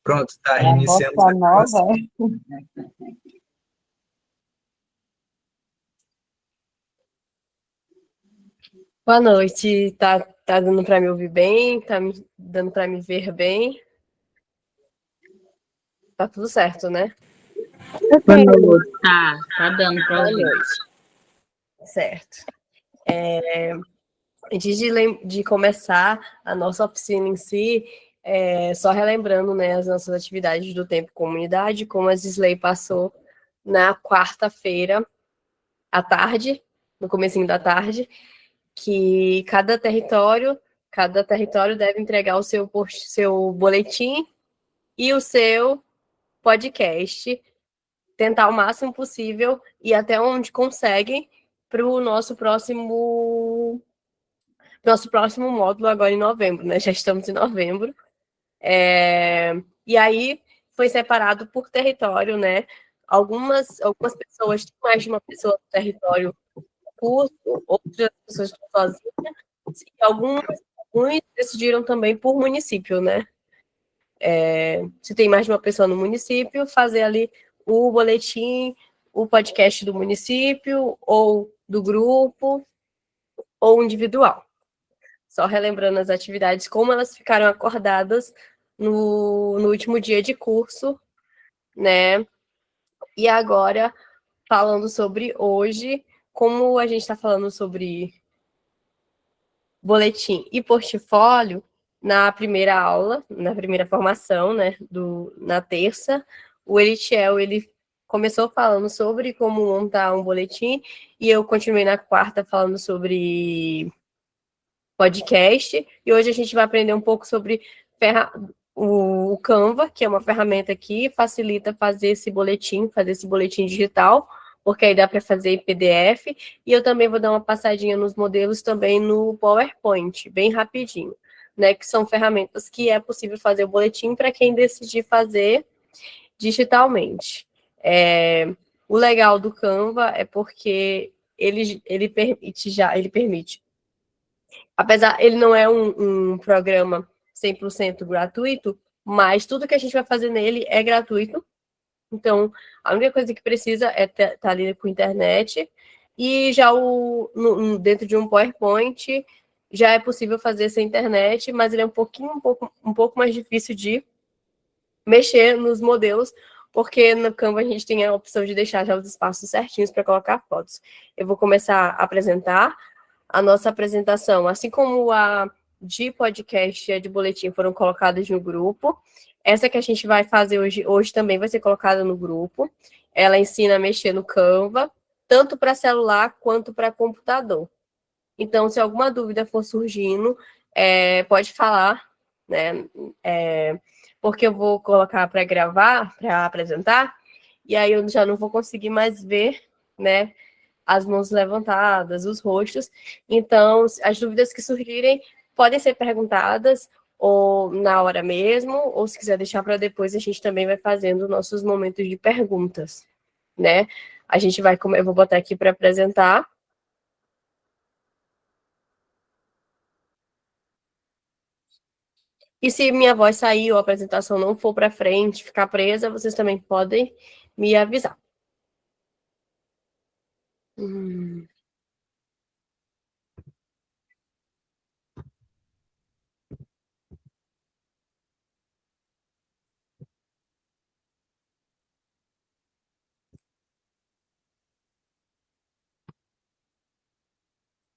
Pronto, tá. É a Iniciamos bossa a nova. gravação. Boa noite. Tá dando para me ouvir bem? Tá dando para me ver bem? Tá tudo certo, né? Boa noite. Tá dando para Boa ouvir. noite. Certo. Antes de começar a nossa oficina em si, só relembrando, né, as nossas atividades do Tempo Comunidade, como a Gisley passou na quarta-feira à tarde, no comecinho da tarde, que cada território deve entregar o seu boletim e o seu podcast, tentar o máximo possível e até onde conseguem para o nosso próximo módulo agora em novembro, né? Já estamos em novembro. E aí foi separado por território, né? Algumas pessoas, mais de uma pessoa no território curso, outras pessoas estão sozinhas, e alguns decidiram também por município, né? Se tem mais de uma pessoa no município, fazer ali o boletim, o podcast do município, ou do grupo, ou individual. Só relembrando as atividades, como elas ficaram acordadas no último dia de curso, né? E agora, falando sobre hoje, como a gente está falando sobre boletim e portfólio, na primeira aula, na primeira formação, né, na terça, o Elitiel, ele começou falando sobre como montar um boletim, e eu continuei na quarta falando sobre podcast, e hoje a gente vai aprender um pouco sobre o Canva, que é uma ferramenta que facilita fazer esse boletim digital, porque aí dá para fazer em PDF, e eu também vou dar uma passadinha nos modelos também no PowerPoint, bem rapidinho, né, que são ferramentas que é possível fazer o boletim para quem decidir fazer digitalmente. O legal do Canva é porque ele permite, apesar, ele não é um programa 100% gratuito, mas tudo que a gente vai fazer nele é gratuito. Então, a única coisa que precisa é estar ali com a internet, e já dentro de um PowerPoint já é possível fazer sem internet, mas ele é um pouco mais difícil de mexer nos modelos, porque no Canva a gente tem a opção de deixar já os espaços certinhos para colocar fotos. Eu vou começar a apresentar a nossa apresentação, assim como a de podcast e a de boletim foram colocadas no grupo. Essa que a gente vai fazer hoje também vai ser colocada no grupo. Ela ensina a mexer no Canva, tanto para celular quanto para computador. Então, se alguma dúvida for surgindo, pode falar, né? Porque eu vou colocar para gravar, para apresentar, e aí eu já não vou conseguir mais ver, né, as mãos levantadas, os rostos. Então, as dúvidas que surgirem podem ser perguntadas ou na hora mesmo, ou se quiser deixar para depois, a gente também vai fazendo nossos momentos de perguntas, né? Eu vou botar aqui para apresentar. E se minha voz sair ou a apresentação não for para frente, ficar presa, vocês também podem me avisar.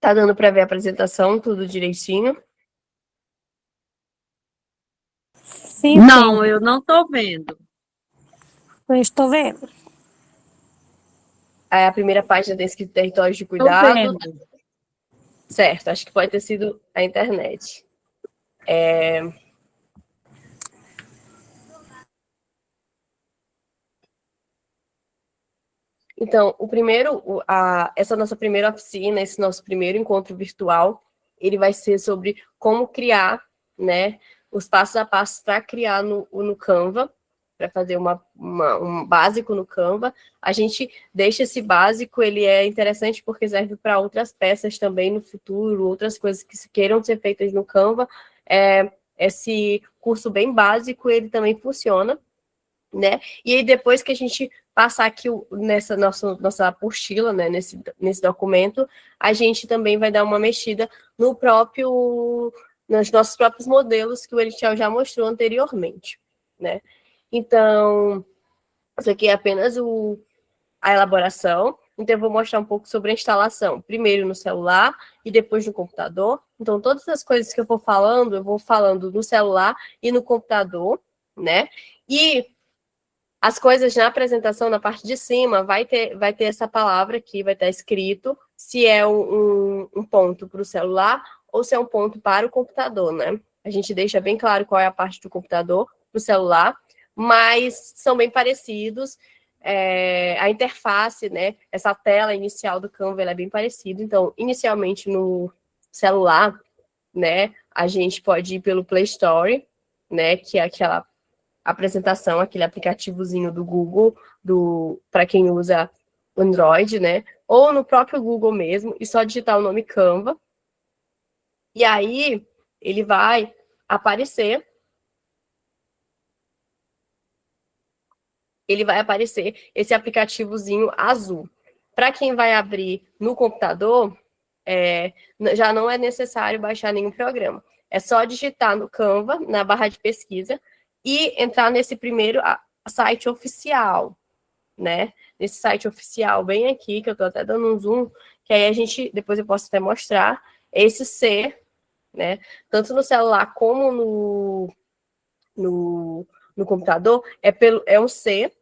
Tá dando para ver a apresentação, tudo direitinho? Sim, Não, sim, eu não estou vendo. eu estou vendo. É a primeira página desse território de Estou cuidado. vendo. Certo, acho que pode ter sido a internet. Então, essa nossa primeira oficina, esse nosso primeiro encontro virtual, ele vai ser sobre como criar, né, os passos a passos para criar no Canva. para fazer um básico no Canva, a gente deixa esse básico, ele é interessante porque serve para outras peças também no futuro, outras coisas que queiram ser feitas no Canva. Esse curso bem básico, ele também funciona, né? E aí, depois que a gente passar aqui nessa nossa apostila, né, nesse documento, a gente também vai dar uma mexida nos nossos próprios modelos que o Elitiel já mostrou anteriormente, né? Então, isso aqui é apenas a elaboração. Então, eu vou mostrar um pouco sobre a instalação, primeiro no celular e depois no computador. Então, todas as coisas que eu vou falando no celular e no computador, né? E as coisas na apresentação, na parte de cima, vai ter essa palavra aqui, vai estar escrito se é um ponto para o celular ou se é um ponto para o computador, né? A gente deixa bem claro qual é a parte do computador para o celular, mas são bem parecidos. A interface, né? Essa tela inicial do Canva, ela é bem parecida. Então, inicialmente no celular, né? A gente pode ir pelo Play Store, né? Que é aquela apresentação, aquele aplicativozinho do Google, para quem usa Android, né? Ou no próprio Google mesmo, e só digitar o nome Canva. E aí, ele vai aparecer. Ele vai aparecer esse aplicativozinho azul. Para quem vai abrir no computador, já não é necessário baixar nenhum programa. É só digitar no Canva, na barra de pesquisa, e entrar nesse primeiro site oficial, né? Nesse site oficial bem aqui, que eu estou até dando um zoom, que aí depois eu posso até mostrar, esse C, né? Tanto no celular como no computador, é um C,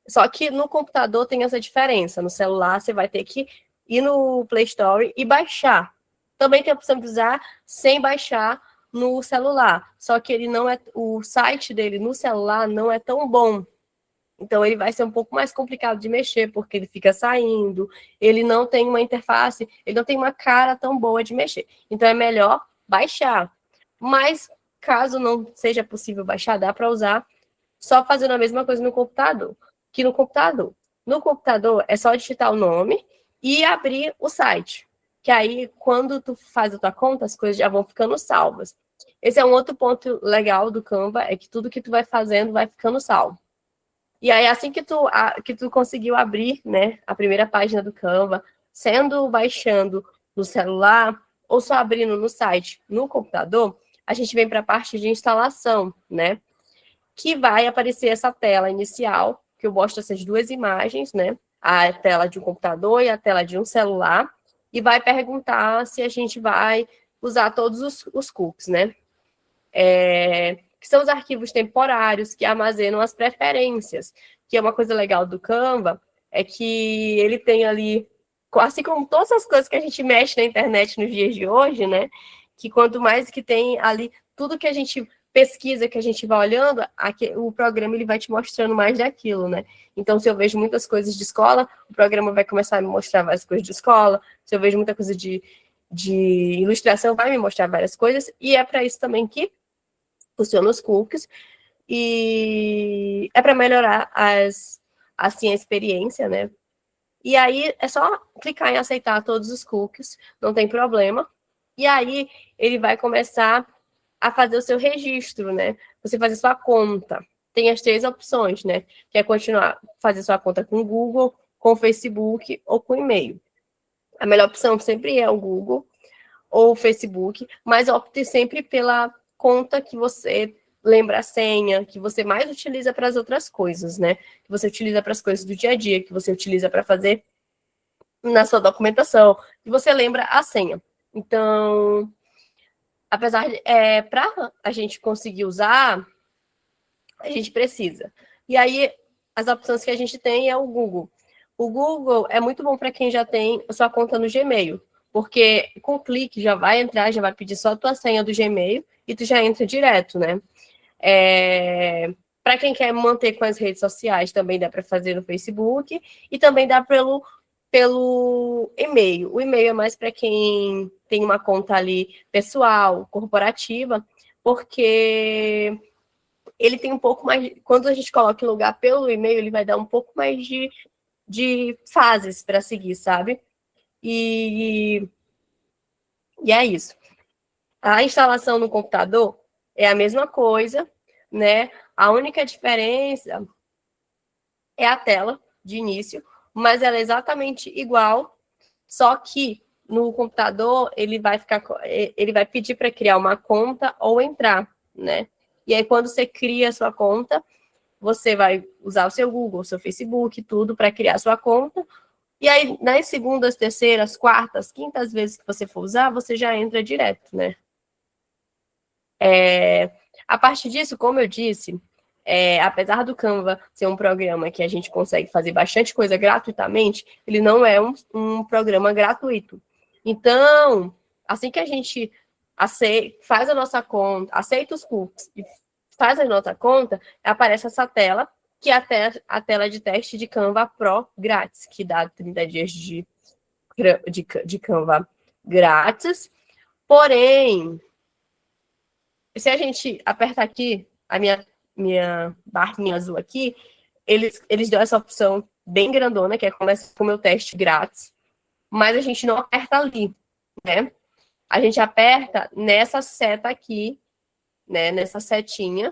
só que no computador tem essa diferença. No celular, você vai ter que ir no Play Store e baixar. Também tem a opção de usar sem baixar no celular. Só que o site dele no celular não é tão bom. Então, ele vai ser um pouco mais complicado de mexer, porque ele fica saindo, ele não tem uma interface, ele não tem uma cara tão boa de mexer. Então, é melhor baixar. Mas, caso não seja possível baixar, dá para usar só fazendo a mesma coisa no computador. No computador, é só digitar o nome e abrir o site. Que aí, quando tu faz a tua conta, as coisas já vão ficando salvas. Esse é um outro ponto legal do Canva, é que tudo que tu vai fazendo vai ficando salvo. E aí, assim que tu conseguiu abrir, né, a primeira página do Canva, baixando no celular, ou só abrindo no site, no computador, a gente vem para a parte de instalação, né? Que vai aparecer essa tela inicial, que eu mostro essas duas imagens, né? A tela de um computador e a tela de um celular, e vai perguntar se a gente vai usar todos os cookies, né? Que são os arquivos temporários que armazenam as preferências, que é uma coisa legal do Canva, é que ele tem ali, assim como todas as coisas que a gente mexe na internet nos dias de hoje, né? Que quanto mais que tem ali, tudo que a gente pesquisa, que a gente vai olhando, o programa ele vai te mostrando mais daquilo, né? Então, se eu vejo muitas coisas de escola, o programa vai começar a me mostrar várias coisas de escola. Se eu vejo muita coisa de ilustração, vai me mostrar várias coisas. E é para isso também que funcionam os cookies. E é para melhorar assim, a experiência, né? E aí, é só clicar em aceitar todos os cookies, não tem problema. E aí, ele vai começar a fazer o seu registro, né? Você fazer sua conta. Tem as 3 opções, né? Que é continuar fazer sua conta com o Google, com o Facebook ou com o e-mail. A melhor opção sempre é o Google ou o Facebook, mas opte sempre pela conta que você lembra a senha, que você mais utiliza para as outras coisas, né? Que você utiliza para as coisas do dia a dia, que você utiliza para fazer na sua documentação, que você lembra a senha. Então, apesar de, para a gente conseguir usar, a gente precisa. E aí, as opções que a gente tem é o Google. O Google é muito bom para quem já tem a sua conta no Gmail, porque com clique já vai entrar, já vai pedir só a tua senha do Gmail e tu já entra direto, né? Para quem quer manter com as redes sociais, também dá para fazer no Facebook e também dá pelo e-mail. O e-mail é mais para quem tem uma conta ali pessoal, corporativa, porque ele tem um pouco mais, quando a gente coloca em lugar pelo e-mail, ele vai dar um pouco mais de fases para seguir, sabe? E é isso. A instalação no computador é a mesma coisa, né? A única diferença é a tela de início, mas ela é exatamente igual, só que no computador ele vai pedir para criar uma conta ou entrar, né? E aí quando você cria a sua conta, você vai usar o seu Google, o seu Facebook, tudo para criar a sua conta. E aí nas segundas, terceiras, quartas, quintas vezes que você for usar, você já entra direto, né? A partir disso, como eu disse, apesar do Canva ser um programa que a gente consegue fazer bastante coisa gratuitamente, ele não é um programa gratuito. Então, assim que a gente faz a nossa conta, aceita os cookies e faz a nossa conta, aparece essa tela, que é a tela de teste de Canva Pro grátis, que dá 30 dias de Canva grátis. Porém, se a gente apertar aqui, a minha barrinha azul aqui, eles dão essa opção bem grandona, que é começa com o meu teste grátis, mas a gente não aperta ali, né? A gente aperta nessa seta aqui, né? Nessa setinha,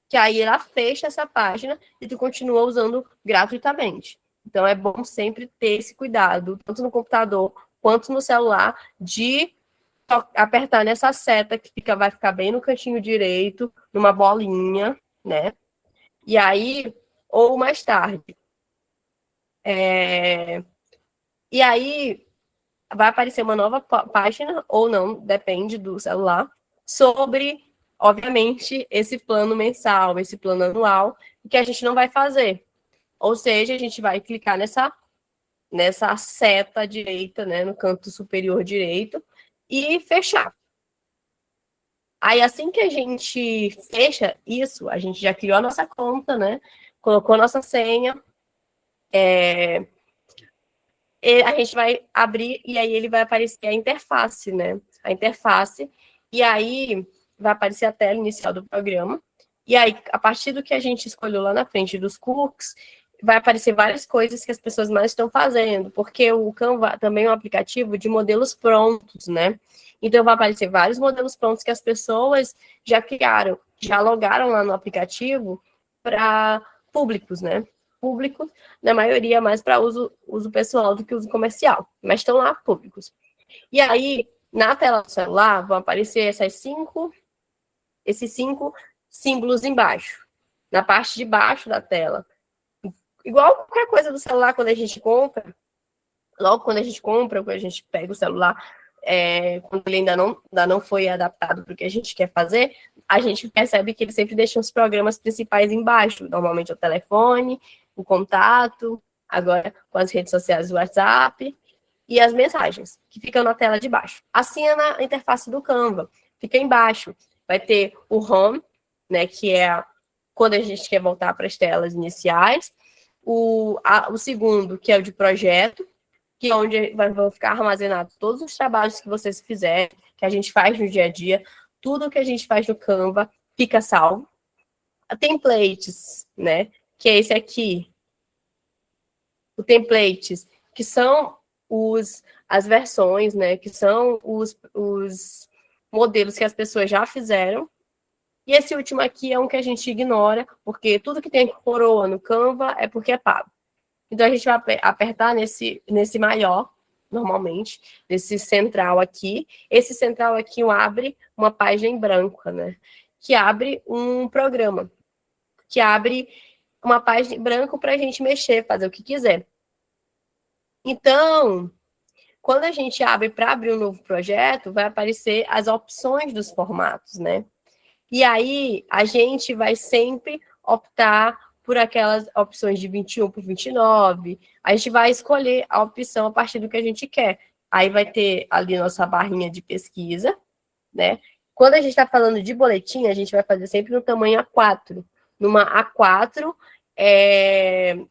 que aí ela fecha essa página e tu continua usando gratuitamente. Então é bom sempre ter esse cuidado, tanto no computador quanto no celular, de apertar nessa seta que vai ficar bem no cantinho direito, numa bolinha, né? E aí, ou mais tarde. E aí, vai aparecer uma nova página, ou não, depende do celular, sobre, obviamente, esse plano mensal, esse plano anual, que a gente não vai fazer. Ou seja, a gente vai clicar nessa seta direita, né, no canto superior direito, e fechar. Aí, assim que a gente fecha isso, a gente já criou a nossa conta, né? Colocou a nossa senha. A gente vai abrir e aí ele vai aparecer a interface, né? A interface. E aí vai aparecer a tela inicial do programa. E aí, a partir do que a gente escolheu lá na frente dos cookies, vai aparecer várias coisas que as pessoas mais estão fazendo, porque o Canva também é um aplicativo de modelos prontos, né? Então, vai aparecer vários modelos prontos que as pessoas já criaram, já logaram lá no aplicativo para públicos, né? Públicos, na maioria, mais para uso pessoal do que uso comercial, mas estão lá públicos. E aí, na tela do celular, vão aparecer esses cinco símbolos embaixo, na parte de baixo da tela. Igual qualquer coisa do celular, quando a gente compra, logo quando a gente compra, quando a gente pega o celular, quando ele ainda não foi adaptado para o que a gente quer fazer, a gente percebe que ele sempre deixa os programas principais embaixo, normalmente o telefone, o contato, agora com as redes sociais do WhatsApp, e as mensagens, que ficam na tela de baixo. Assim é na interface do Canva, fica embaixo. Vai ter o Home, né, que é quando a gente quer voltar para as telas iniciais, o segundo, que é o de projeto, que é onde vão ficar armazenados todos os trabalhos que vocês fizerem, que a gente faz no dia a dia, tudo que a gente faz no Canva fica salvo. Templates, né, que é esse aqui. O templates, que são as versões, né, que são os modelos que as pessoas já fizeram. E esse último aqui é um que a gente ignora, porque tudo que tem coroa no Canva é porque é pago. Então, a gente vai apertar nesse maior, normalmente, nesse central aqui. Esse central aqui abre uma página em branco, né? Que abre um programa. Que abre uma página em branco para a gente mexer, fazer o que quiser. Então, quando a gente abre para abrir um novo projeto, vai aparecer as opções dos formatos, né? E aí, a gente vai sempre optar por aquelas opções de 21 por 29, a gente vai escolher a opção a partir do que a gente quer. Aí vai ter ali nossa barrinha de pesquisa, né? Quando a gente está falando de boletim, a gente vai fazer sempre no tamanho A4. Numa A4,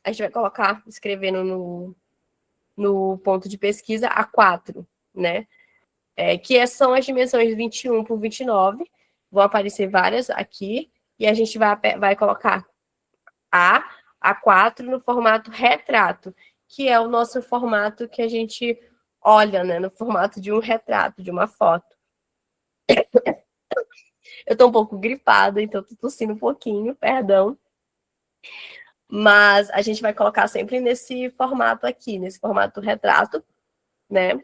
a gente vai colocar, escrevendo no ponto de pesquisa A4, né? Que são as dimensões 21 por 29. Vão aparecer várias aqui, e a gente vai colocar A4 no formato retrato, que é o nosso formato que a gente olha, né, no formato de um retrato, de uma foto. Eu tô um pouco gripada, então tô tossindo um pouquinho, perdão. Mas a gente vai colocar sempre nesse formato aqui, nesse formato retrato, né?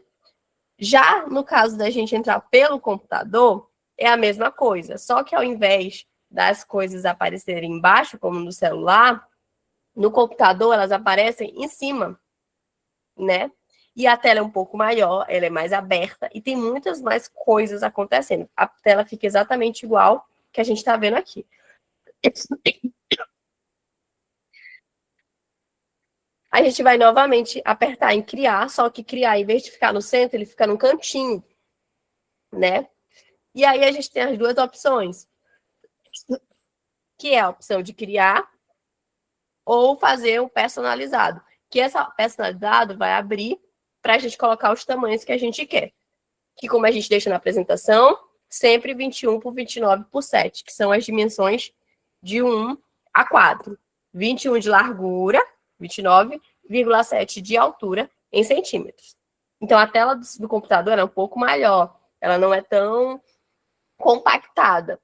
Já no caso da gente entrar pelo computador, é a mesma coisa, só que ao invés das coisas aparecerem embaixo, como no celular, no computador elas aparecem em cima, né? E a tela é um pouco maior, ela é mais aberta e tem muitas mais coisas acontecendo. A tela fica exatamente igual que a gente está vendo aqui. A gente vai novamente apertar em criar, só que criar, em vez de ficar no centro, ele fica no cantinho, né? E aí a gente tem as duas opções, que é a opção de criar ou fazer um personalizado, que essa personalizado vai abrir para a gente colocar os tamanhos que a gente quer. Que como a gente deixa na apresentação, sempre 21 por 29 por 7, que são as dimensões de 1 a 4. 21 de largura, 29,7 de altura em centímetros. Então, a tela do computador é um pouco maior, ela não é tão compactada.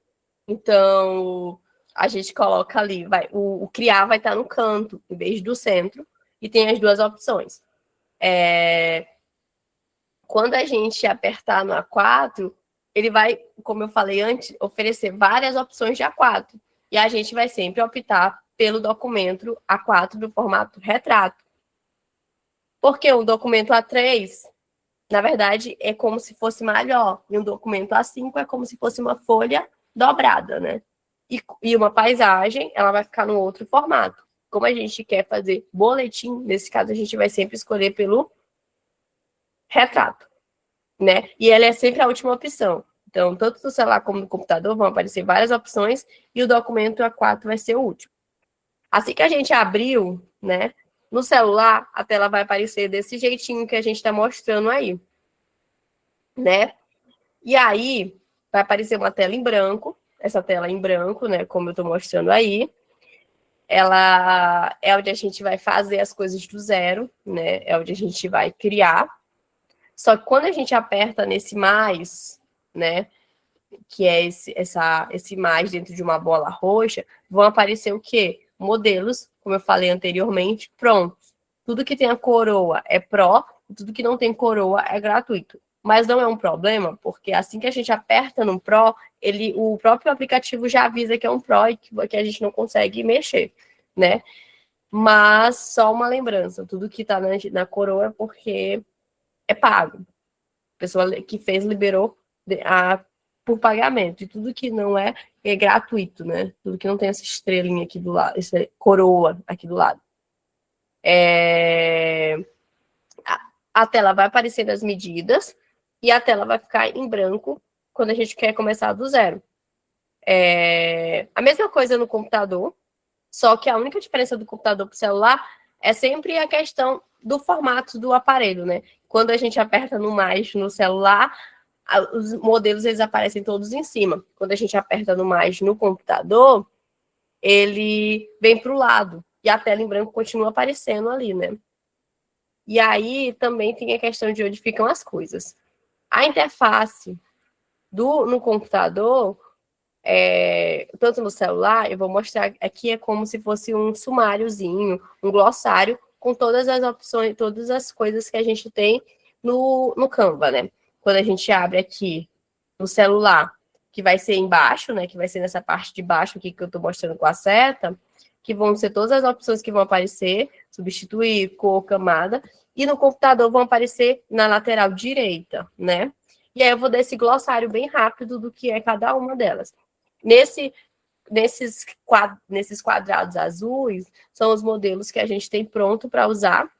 Então, a gente coloca ali, o criar vai estar no canto, em vez do centro, e tem as duas opções. Quando a gente apertar no A4, ele vai, como eu falei antes, oferecer várias opções de A4. E a gente vai sempre optar pelo documento A4 do formato retrato. Porque o documento A3, na verdade, é como se fosse maior. E um documento A5 é como se fosse uma folha dobrada, né? E uma paisagem, ela vai ficar no outro formato. Como a gente quer fazer boletim, nesse caso a gente vai sempre escolher pelo retrato, né? E ela é sempre a última opção. Então, tanto no celular como no computador vão aparecer várias opções e o documento A4 vai ser o último. Assim que a gente abriu, né? No celular, a tela vai aparecer desse jeitinho que a gente está mostrando aí, né? E aí, vai aparecer uma tela em branco, essa tela em branco, né? Como eu estou mostrando aí. Ela é onde a gente vai fazer as coisas do zero, né? É onde a gente vai criar. Só que quando a gente aperta nesse mais, né? Que é esse mais dentro de uma bola roxa, vão aparecer o quê? Modelos, como eu falei anteriormente, prontos. Tudo que tem a coroa é Pro, tudo que não tem coroa é gratuito. Mas não é um problema, porque assim que a gente aperta no Pro, o próprio aplicativo já avisa que é um Pro e que a gente não consegue mexer, né? Mas só uma lembrança, tudo que está na coroa é porque é pago. A pessoa que fez liberou por pagamento. E tudo que não é gratuito, né? Tudo que não tem essa estrelinha aqui do lado, essa coroa aqui do lado. A tela vai aparecer nas medidas e a tela vai ficar em branco quando a gente quer começar do zero. A mesma coisa no computador, só que a única diferença do computador para o celular é sempre a questão do formato do aparelho, né? Quando a gente aperta no mais no celular, os modelos eles aparecem todos em cima. Quando a gente aperta no mais no computador, ele vem para o lado e a tela em branco continua aparecendo ali, né? E aí também tem a questão de onde ficam as coisas. A interface no computador, tanto no celular, eu vou mostrar aqui, é como se fosse um sumáriozinho, um glossário, com todas as opções, todas as coisas que a gente tem no Canva, né? Quando a gente abre aqui no celular, que vai ser embaixo, né? Que vai ser nessa parte de baixo aqui que eu estou mostrando com a seta, que vão ser todas as opções que vão aparecer, substituir, cor, camada, e no computador vão aparecer na lateral direita, né? E aí eu vou dar esse glossário bem rápido do que é cada uma delas. Nesses quadrados azuis, são os modelos que a gente tem pronto para usar.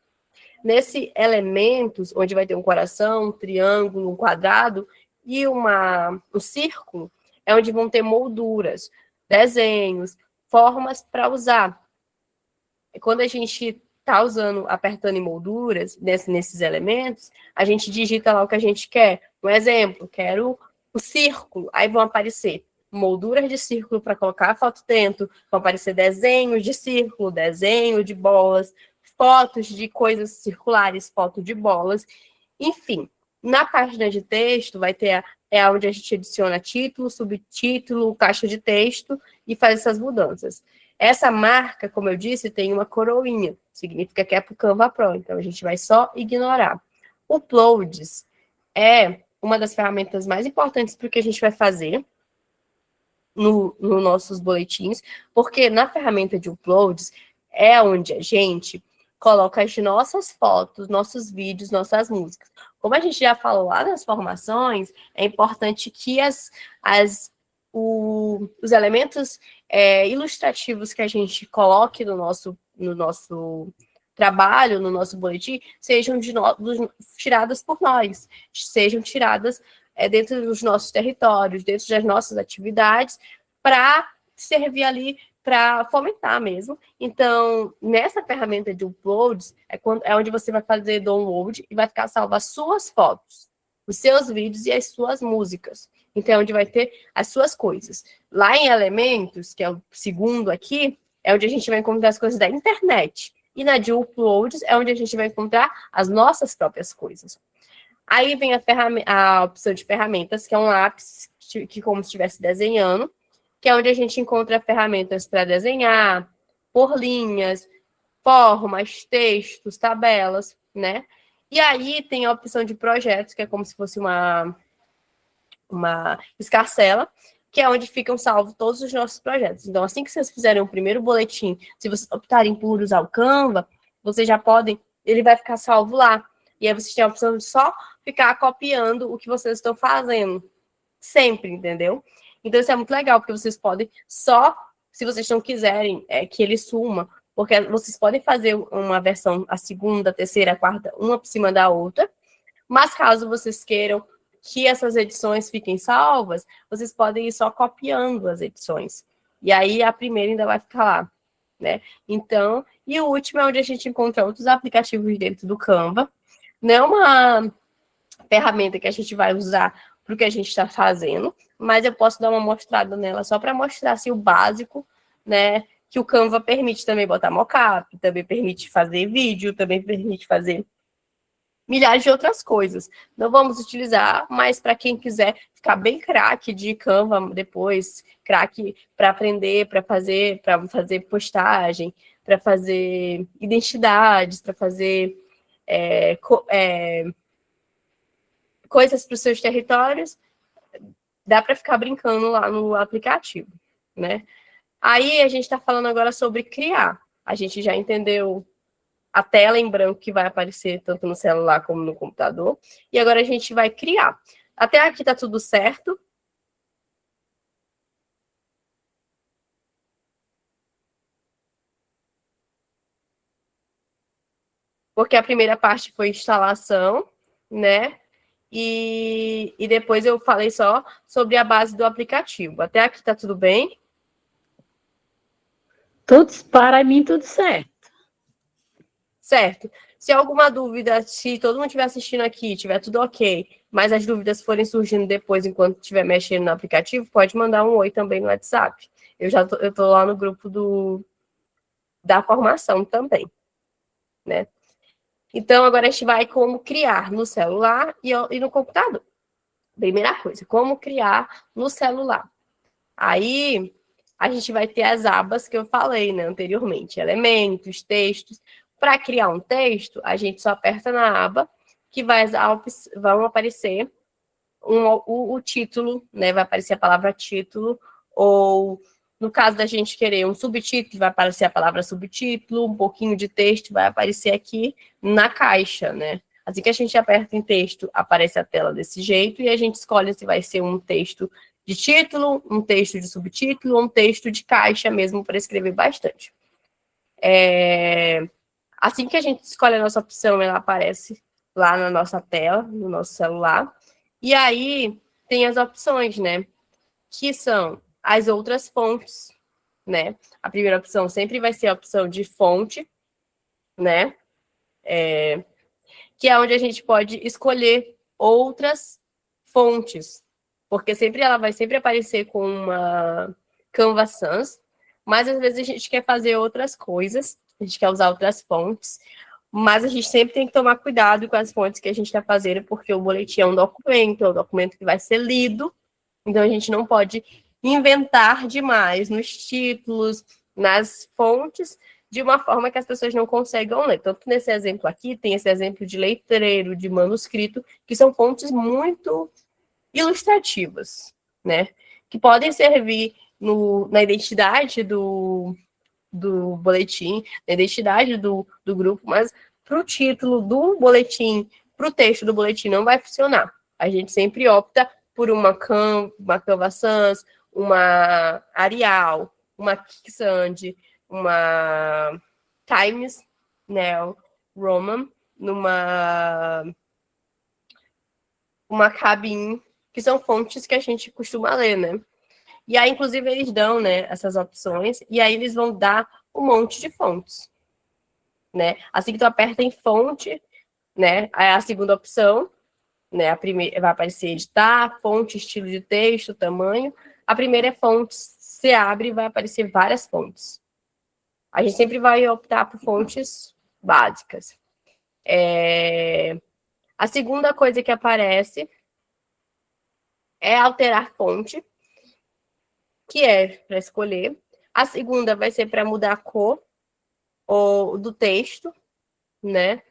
Nesse elementos, onde vai ter um coração, um triângulo, um quadrado e um círculo, é onde vão ter molduras, desenhos, formas para usar. Quando a gente está apertando em molduras, nesses elementos, a gente digita lá o que a gente quer. Um exemplo, quero o círculo, aí vão aparecer molduras de círculo para colocar a foto dentro, vão aparecer desenhos de círculo, desenho de bolas, fotos de coisas circulares, foto de bolas, enfim. Na página de texto vai ter onde a gente adiciona título, subtítulo, caixa de texto e faz essas mudanças. Essa marca, como eu disse, tem uma coroinha, significa que é para o Canva Pro, então a gente vai só ignorar. O Uploads é uma das ferramentas mais importantes para o que a gente vai fazer nos nossos boletins, porque na ferramenta de Uploads é onde a gente coloca as nossas fotos, nossos vídeos, nossas músicas. Como a gente já falou lá nas formações, é importante que os elementos ilustrativos que a gente coloque no nosso trabalho, no nosso boletim, sejam tiradas por nós, sejam tiradas dentro dos nossos territórios, dentro das nossas atividades, para servir ali para fomentar mesmo. Então, nessa ferramenta de uploads, é onde você vai fazer download e vai ficar salvo as suas fotos, os seus vídeos e as suas músicas. Então, é onde vai ter as suas coisas. Lá em Elementos, que é o segundo aqui, é onde a gente vai encontrar as coisas da internet. E na de uploads é onde a gente vai encontrar as nossas próprias coisas. Aí vem a opção de ferramentas, que é um lápis que como se estivesse desenhando, que é onde a gente encontra ferramentas para desenhar, por linhas, formas, textos, tabelas, né? E aí tem a opção de projetos, que é como se fosse uma escarcela, que é onde ficam salvos todos os nossos projetos. Então, assim que vocês fizerem o primeiro boletim, se vocês optarem por usar o Canva, vocês já podem, ele vai ficar salvo lá. E aí vocês têm a opção de só ficar copiando o que vocês estão fazendo. Sempre, entendeu? Então, isso é muito legal, porque vocês podem só, se vocês não quiserem que ele suma, porque vocês podem fazer uma versão, a segunda, a terceira, a quarta, uma por cima da outra, mas caso vocês queiram que essas edições fiquem salvas, vocês podem ir só copiando as edições. E aí, a primeira ainda vai ficar lá, né? Então, e o último é onde a gente encontra outros aplicativos dentro do Canva. Não é uma ferramenta que a gente vai usar para o que a gente está fazendo, mas eu posso dar uma mostrada nela só para mostrar assim, o básico, né? Que o Canva permite também botar mockup, também permite fazer vídeo, também permite fazer milhares de outras coisas. Não vamos utilizar, mas para quem quiser ficar bem craque de Canva depois, craque para aprender, para fazer postagem, para fazer identidades, para fazer coisas para os seus territórios, dá para ficar brincando lá no aplicativo, né? Aí a gente está falando agora sobre criar. A gente já entendeu a tela em branco que vai aparecer tanto no celular como no computador. E agora a gente vai criar. Até aqui está tudo certo. Porque a primeira parte foi instalação, né? E depois eu falei só sobre a base do aplicativo. Até aqui está tudo bem? Para mim, tudo certo. Certo. Se alguma dúvida, se todo mundo estiver assistindo aqui, tiver tudo ok, mas as dúvidas forem surgindo depois, enquanto estiver mexendo no aplicativo, pode mandar um oi também no WhatsApp. Eu tô lá no grupo da formação também, né? Então, agora a gente vai como criar no celular e no computador. Primeira coisa, como criar no celular. Aí, a gente vai ter as abas que eu falei, né, anteriormente, elementos, textos. Para criar um texto, a gente só aperta na aba que vão aparecer o título, né? Vai aparecer a palavra título, ou no caso da gente querer um subtítulo, vai aparecer a palavra subtítulo, um pouquinho de texto vai aparecer aqui na caixa, né? Assim que a gente aperta em texto, aparece a tela desse jeito, e a gente escolhe se vai ser um texto de título, um texto de subtítulo, ou um texto de caixa mesmo, para escrever bastante. Assim que a gente escolhe a nossa opção, ela aparece lá na nossa tela, no nosso celular. E aí tem as opções, né? Que são as outras fontes, né? A primeira opção sempre vai ser a opção de fonte, né? Que é onde a gente pode escolher outras fontes, porque ela vai sempre aparecer com uma Canva Sans, mas às vezes a gente quer fazer outras coisas, a gente quer usar outras fontes, mas a gente sempre tem que tomar cuidado com as fontes que a gente está fazendo, porque o boletim é um documento que vai ser lido, então a gente não pode inventar demais nos títulos, nas fontes, de uma forma que as pessoas não consigam ler. Tanto nesse exemplo aqui, tem esse exemplo de letreiro, de manuscrito, que são fontes muito ilustrativas, né? Que podem servir na identidade do boletim, na identidade do grupo, mas para o título do boletim, para o texto do boletim, não vai funcionar. A gente sempre opta por uma Canva Sans, uma Arial, uma Kicksand, uma Times New Roman, uma Cabin, que são fontes que a gente costuma ler, né? E aí, inclusive, eles dão, né, essas opções, e aí eles vão dar um monte de fontes, né? Assim que tu aperta em fonte, né, aí a segunda opção, né, a primeira vai aparecer editar, fonte, estilo de texto, tamanho. A primeira é fontes, você abre e vai aparecer várias fontes. A gente sempre vai optar por fontes básicas. A segunda coisa que aparece é alterar fonte, que é para escolher. A segunda vai ser para mudar a cor do texto, né?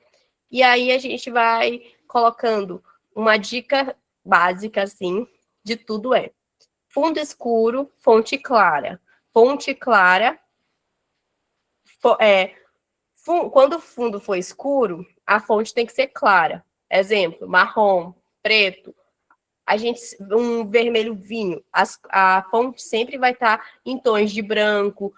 E aí a gente vai colocando uma dica básica, assim, de tudo fundo escuro, fonte clara. Fonte clara, quando o fundo for escuro, a fonte tem que ser clara. Exemplo, marrom, preto, um vermelho vinho. A fonte sempre vai estar em tons de branco,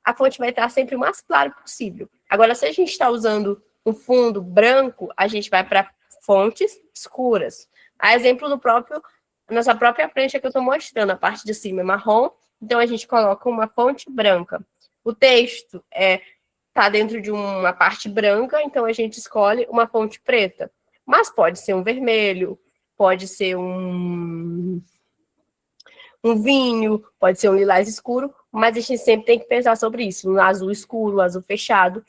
a fonte vai estar sempre o mais claro possível. Agora, se a gente está usando um fundo branco, a gente vai para fontes escuras. A exemplo nossa própria prancha que eu estou mostrando, a parte de cima é marrom, então a gente coloca uma fonte branca. O texto está dentro de uma parte branca, então a gente escolhe uma fonte preta. Mas pode ser um vermelho, pode ser um vinho, pode ser um lilás escuro, mas a gente sempre tem que pensar sobre isso, no azul escuro, azul fechado,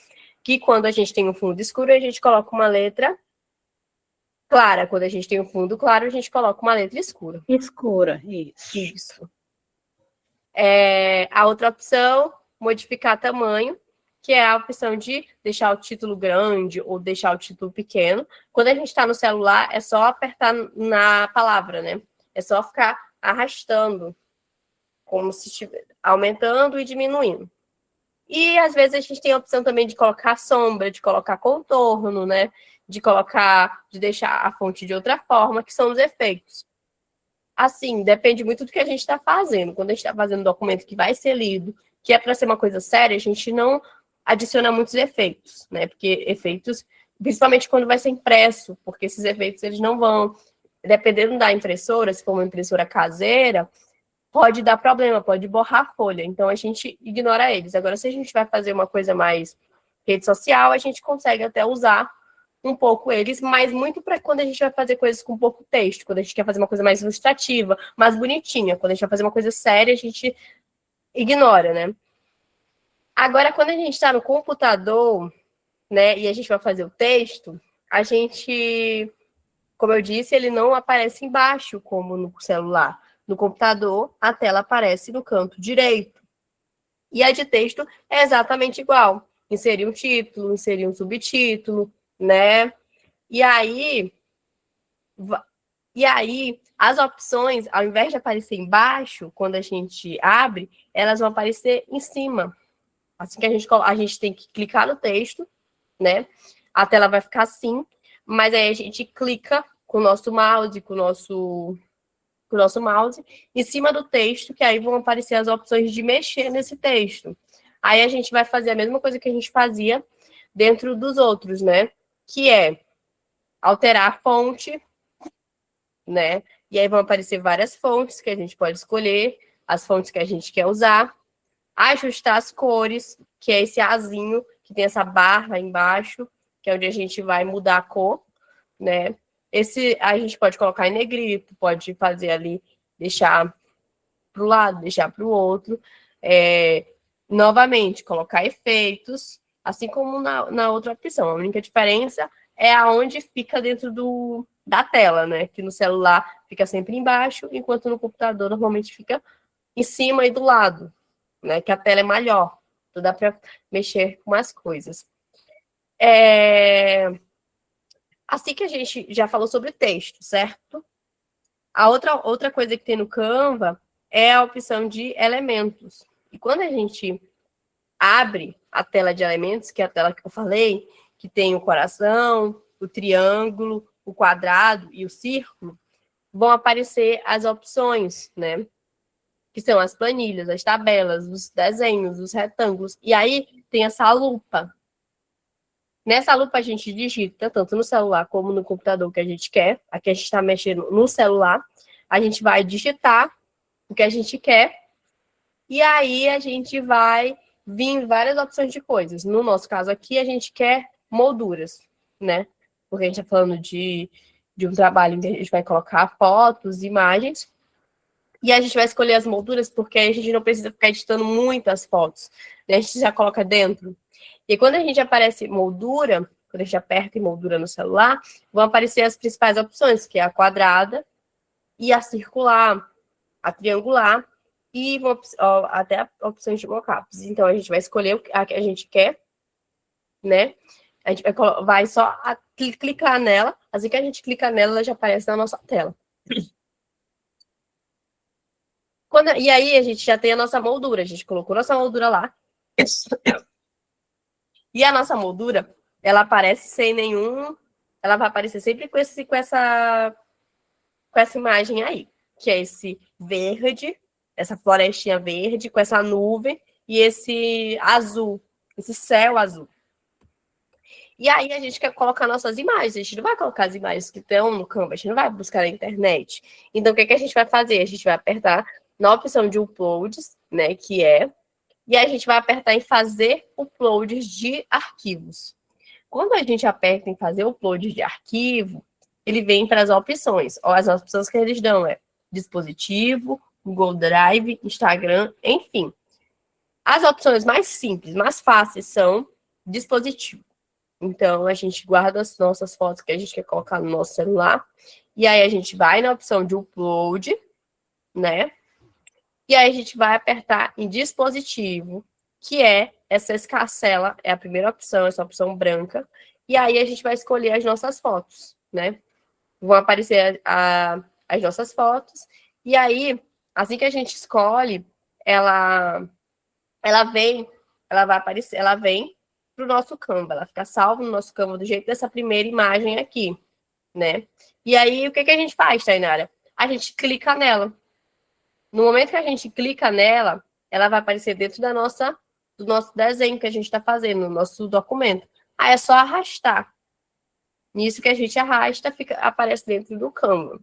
que quando a gente tem um fundo escuro, a gente coloca uma letra clara. Quando a gente tem um fundo claro, a gente coloca uma letra escura. Escura, isso. Isso. A outra opção, modificar tamanho, que é a opção de deixar o título grande ou deixar o título pequeno. Quando a gente está no celular, é só apertar na palavra, né? É só ficar arrastando, como se estivesse aumentando e diminuindo. E, às vezes, a gente tem a opção também de colocar sombra, de colocar contorno, né? De deixar a fonte de outra forma, que são os efeitos. Assim, depende muito do que a gente está fazendo. Quando a gente está fazendo um documento que vai ser lido, que é para ser uma coisa séria, a gente não adiciona muitos efeitos, né? Porque efeitos, principalmente quando vai ser impresso, porque esses efeitos eles não vão, dependendo da impressora, se for uma impressora caseira, pode dar problema, pode borrar a folha. Então a gente ignora eles. Agora, se a gente vai fazer uma coisa mais rede social, a gente consegue até usar um pouco eles, mas muito para quando a gente vai fazer coisas com pouco texto, quando a gente quer fazer uma coisa mais ilustrativa, mais bonitinha. Quando a gente vai fazer uma coisa séria, a gente ignora, né? Agora, quando a gente está no computador, né, e a gente vai fazer o texto, a gente, como eu disse, ele não aparece embaixo, como no celular. No computador, a tela aparece no canto direito. E a de texto é exatamente igual. Inserir um título, inserir um subtítulo, né? E aí, as opções, ao invés de aparecer embaixo, quando a gente abre, elas vão aparecer em cima. Assim que a gente tem que clicar no texto, né? A tela vai ficar assim, mas aí a gente clica com o nosso mouse, em cima do texto, que aí vão aparecer as opções de mexer nesse texto. Aí a gente vai fazer a mesma coisa que a gente fazia dentro dos outros, né? Que é alterar a fonte, né? E aí vão aparecer várias fontes que a gente pode escolher, as fontes que a gente quer usar, ajustar as cores, que é esse azinho, que tem essa barra embaixo, que é onde a gente vai mudar a cor, né? a gente pode colocar em negrito, pode fazer ali, deixar para o lado, deixar para o outro. Novamente, colocar efeitos, assim como na outra opção. A única diferença é aonde fica dentro da tela, né? Que no celular fica sempre embaixo, enquanto no computador normalmente fica em cima e do lado, né? Que a tela é maior, então dá para mexer com mais coisas. Assim que a gente já falou sobre texto, certo? A outra coisa que tem no Canva é a opção de elementos. E quando a gente abre a tela de elementos, que é a tela que eu falei, que tem o coração, o triângulo, o quadrado e o círculo, vão aparecer as opções, né? Que são as planilhas, as tabelas, os desenhos, os retângulos. E aí tem essa lupa. Nessa lupa a gente digita, tanto no celular como no computador que a gente quer. Aqui a gente está mexendo no celular. A gente vai digitar o que a gente quer. E aí a gente vai vir várias opções de coisas. No nosso caso aqui, a gente quer molduras, né? Porque a gente está falando de um trabalho em que a gente vai colocar fotos, imagens. E a gente vai escolher as molduras porque a gente não precisa ficar editando muitas fotos, né? A gente já coloca dentro. E quando a gente aparece moldura, quando a gente aperta em moldura no celular, vão aparecer as principais opções, que é a quadrada e a circular, a triangular e até a opção de mockups. Então, a gente vai escolher a que a gente quer, né? A gente vai só clicar nela. Assim que a gente clica nela, ela já aparece na nossa tela. E aí, a gente já tem a nossa moldura. A gente colocou nossa moldura lá. E a nossa moldura, ela aparece sem nenhum... Ela vai aparecer sempre com essa imagem aí, que é esse verde, essa florestinha verde, com essa nuvem e esse azul, esse céu azul. E aí a gente quer colocar nossas imagens, a gente não vai colocar as imagens que estão no Canva, a gente não vai buscar na internet. Então, o que a gente vai fazer? A gente vai apertar na opção de uploads, né, e a gente vai apertar em fazer uploads de arquivos. Quando a gente aperta em fazer upload de arquivo, ele vem para as opções. As opções que eles dão é dispositivo, Google Drive, Instagram, enfim. As opções mais simples, mais fáceis são dispositivo. Então, a gente guarda as nossas fotos que a gente quer colocar no nosso celular. E aí, a gente vai na opção de upload, né? E aí, a gente vai apertar em dispositivo, que é essa escarcela, é a primeira opção, essa opção branca. E aí, a gente vai escolher as nossas fotos, né? Vão aparecer as nossas fotos. E aí, assim que a gente escolhe, ela vai aparecer, ela vem para o nosso Canva, ela fica salva no nosso Canva do jeito dessa primeira imagem aqui, né? E aí, o que a gente faz, Tainara? A gente clica nela. No momento que a gente clica nela, ela vai aparecer dentro do nosso desenho que a gente está fazendo, no nosso documento. Aí é só arrastar. Nisso que a gente arrasta, aparece dentro do Canva.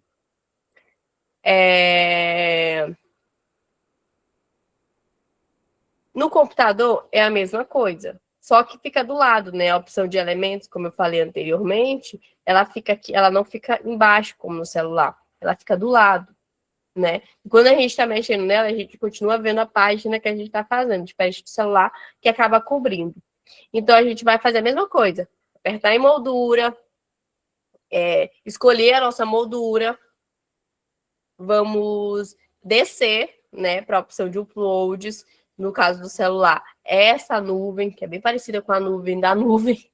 No computador é a mesma coisa, só que fica do lado, né? A opção de elementos, como eu falei anteriormente, ela fica aqui, ela não fica embaixo como no celular, ela fica do lado, né? E quando a gente está mexendo nela, a gente continua vendo a página que a gente está fazendo, diferente do celular, que acaba cobrindo. Então a gente vai fazer a mesma coisa, apertar em moldura, escolher a nossa moldura, vamos descer, né, para a opção de uploads. No caso do celular, essa nuvem, que é bem parecida com a nuvem da nuvem,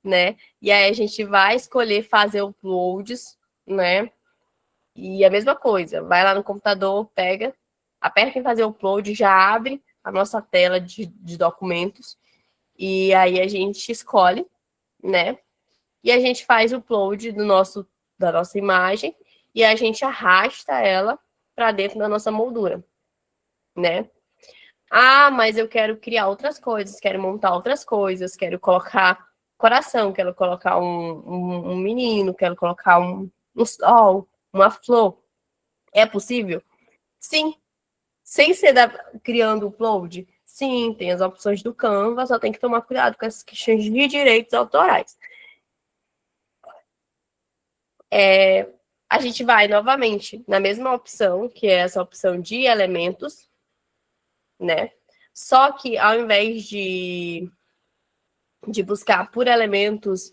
né? E aí a gente vai escolher fazer uploads, né? E a mesma coisa, vai lá no computador, pega, aperta em fazer upload, já abre a nossa tela de documentos, e aí a gente escolhe, né? E a gente faz o upload da nossa imagem, e a gente arrasta ela para dentro da nossa moldura, né? Ah, mas eu quero criar outras coisas, quero montar outras coisas, quero colocar coração, quero colocar um menino, quero colocar um sol, uma flor. É possível? Sim. Sem ser criando upload? Sim, tem as opções do Canva, só tem que tomar cuidado com essas questões de direitos autorais. a gente vai novamente na mesma opção, que é essa opção de elementos, né? Só que ao invés de buscar por elementos,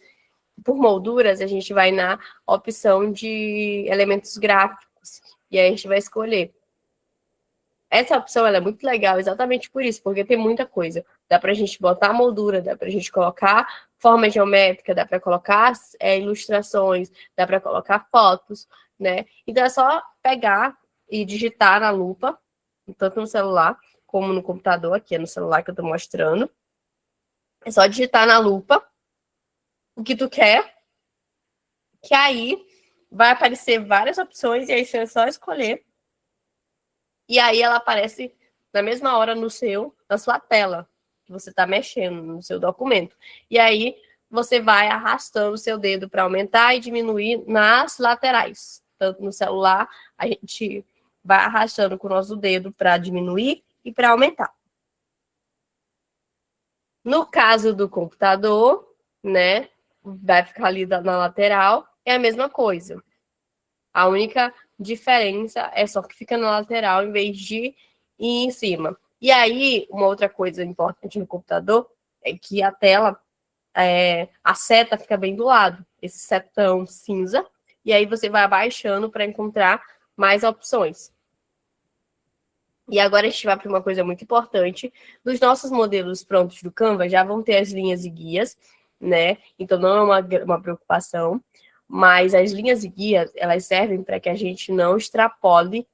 por molduras, a gente vai na opção de elementos gráficos. E aí a gente vai escolher. Essa opção ela é muito legal exatamente por isso, porque tem muita coisa. Dá para a gente botar moldura, dá para a gente colocar forma geométrica, dá para colocar ilustrações, dá para colocar fotos, né? Então é só pegar e digitar na lupa, tanto no celular como no computador, aqui é no celular que eu estou mostrando. É só digitar na lupa o que tu quer, que aí vai aparecer várias opções, e aí você é só escolher. E aí ela aparece na mesma hora na sua tela, que você está mexendo no seu documento. E aí você vai arrastando o seu dedo para aumentar e diminuir nas laterais. Tanto no celular, a gente vai arrastando com o nosso dedo para diminuir e para aumentar. No caso do computador, né, vai ficar ali na lateral, é a mesma coisa. A única diferença é só que fica na lateral em vez de ir em cima. E aí, uma outra coisa importante no computador é que a tela, a seta fica bem do lado, esse setão cinza, e aí você vai abaixando para encontrar mais opções. E agora a gente vai para uma coisa muito importante. Nos nossos modelos prontos do Canva já vão ter as linhas e guias, né? Então não é uma preocupação. Mas as linhas e guias, elas servem para que a gente não extrapole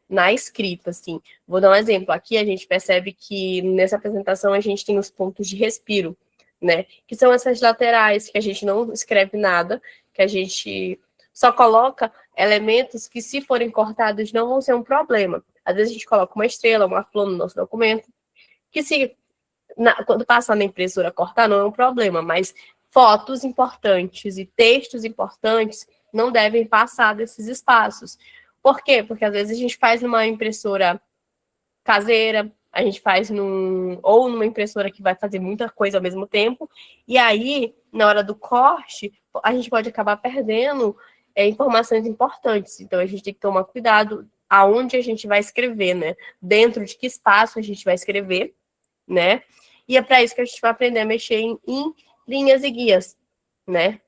na escrita, assim. Vou dar um exemplo. Aqui a gente percebe que nessa apresentação a gente tem os pontos de respiro, né? Que são essas laterais, que a gente não escreve nada, que a gente só coloca elementos que, se forem cortados, não vão ser um problema. Às vezes a gente coloca uma estrela, uma flor no nosso documento, que quando passar na impressora cortar não é um problema, mas fotos importantes e textos importantes não devem passar desses espaços. Por quê? Porque às vezes a gente faz numa impressora caseira, a gente faz ou numa impressora que vai fazer muita coisa ao mesmo tempo, e aí, na hora do corte, a gente pode acabar perdendo informações importantes. Então, a gente tem que tomar cuidado aonde a gente vai escrever, né? Dentro de que espaço a gente vai escrever, né? E é para isso que a gente vai aprender a mexer em linhas e guias, né?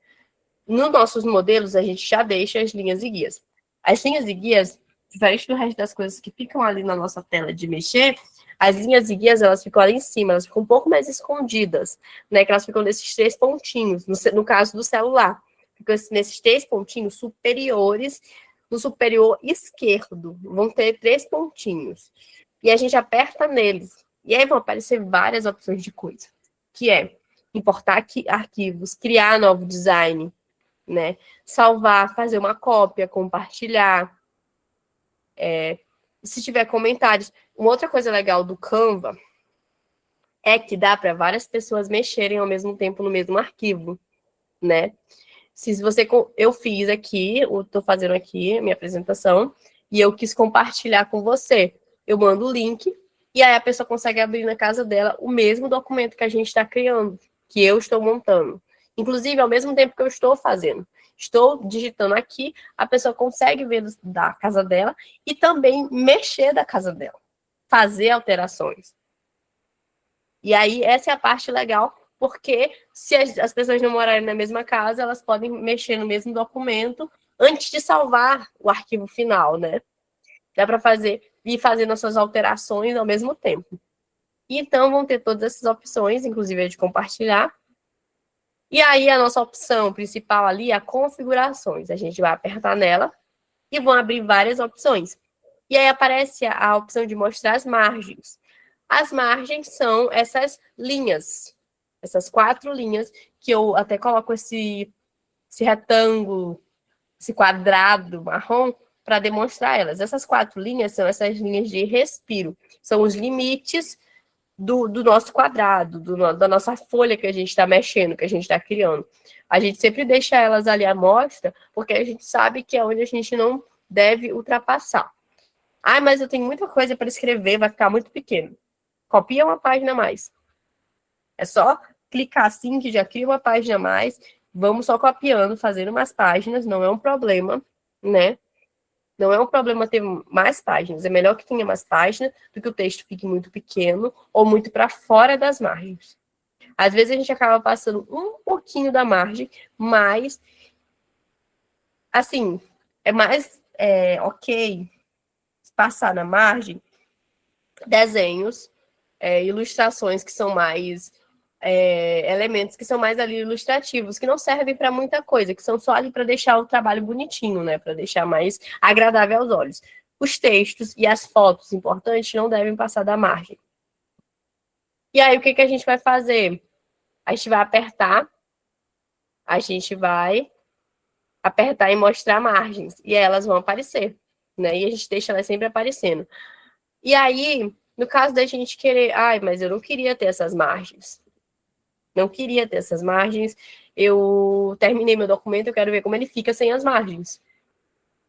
Nos nossos modelos, a gente já deixa as linhas e guias. As linhas e guias, diferente do resto das coisas que ficam ali na nossa tela de mexer, as linhas e guias, elas ficam ali em cima, elas ficam um pouco mais escondidas, né? Que elas ficam nesses 3 pontinhos, no caso do celular. Ficam nesses 3 pontinhos superiores, no superior esquerdo, vão ter 3 pontinhos. E a gente aperta neles, e aí vão aparecer várias opções de coisa, que é importar arquivos, criar novo design, né? Salvar, fazer uma cópia, compartilhar. Se tiver comentários. Uma outra coisa legal do Canva é que dá para várias pessoas mexerem ao mesmo tempo no mesmo arquivo, né? Eu fiz aqui, eu estou fazendo aqui a minha apresentação, e eu quis compartilhar com você. Eu mando o link, e aí a pessoa consegue abrir na casa dela o mesmo documento que a gente está criando, que eu estou montando. Inclusive, ao mesmo tempo que eu estou fazendo. Estou digitando aqui, a pessoa consegue ver da casa dela e também mexer da casa dela, fazer alterações. E aí, essa é a parte legal, porque se as pessoas não morarem na mesma casa, elas podem mexer no mesmo documento antes de salvar o arquivo final, né? Dá para ir fazendo as suas alterações ao mesmo tempo. Então, vão ter todas essas opções, inclusive a de compartilhar. E aí, a nossa opção principal ali é a configurações. A gente vai apertar nela e vão abrir várias opções. E aí aparece a opção de mostrar as margens. As margens são essas linhas, essas 4 linhas, que eu até coloco esse retângulo, esse quadrado marrom, para demonstrar elas. Essas 4 linhas são essas linhas de respiro. São os limites do nosso quadrado, da nossa folha que a gente está mexendo, que a gente está criando. A gente sempre deixa elas ali à mostra, porque a gente sabe que é onde a gente não deve ultrapassar. Ah, mas eu tenho muita coisa para escrever, vai ficar muito pequeno. Copia uma página a mais. É só clicar assim, que já cria uma página a mais, vamos só copiando, fazendo umas páginas, não é um problema, né? Não é um problema ter mais páginas. É melhor que tenha mais páginas do que o texto fique muito pequeno ou muito para fora das margens. Às vezes a gente acaba passando um pouquinho da margem, mas, assim, é mais ok passar na margem desenhos, ilustrações que são mais elementos que são mais ali ilustrativos, que não servem para muita coisa, que são só ali para deixar o trabalho bonitinho, né? Para deixar mais agradável aos olhos. Os textos e as fotos importantes não devem passar da margem. E aí, o que, que a gente vai fazer? A gente vai apertar e mostrar margens, e elas vão aparecer, né? E a gente deixa elas sempre aparecendo. E aí, no caso da gente querer, mas eu não queria ter essas margens. Não queria ter essas margens. Eu terminei meu documento, eu quero ver como ele fica sem as margens.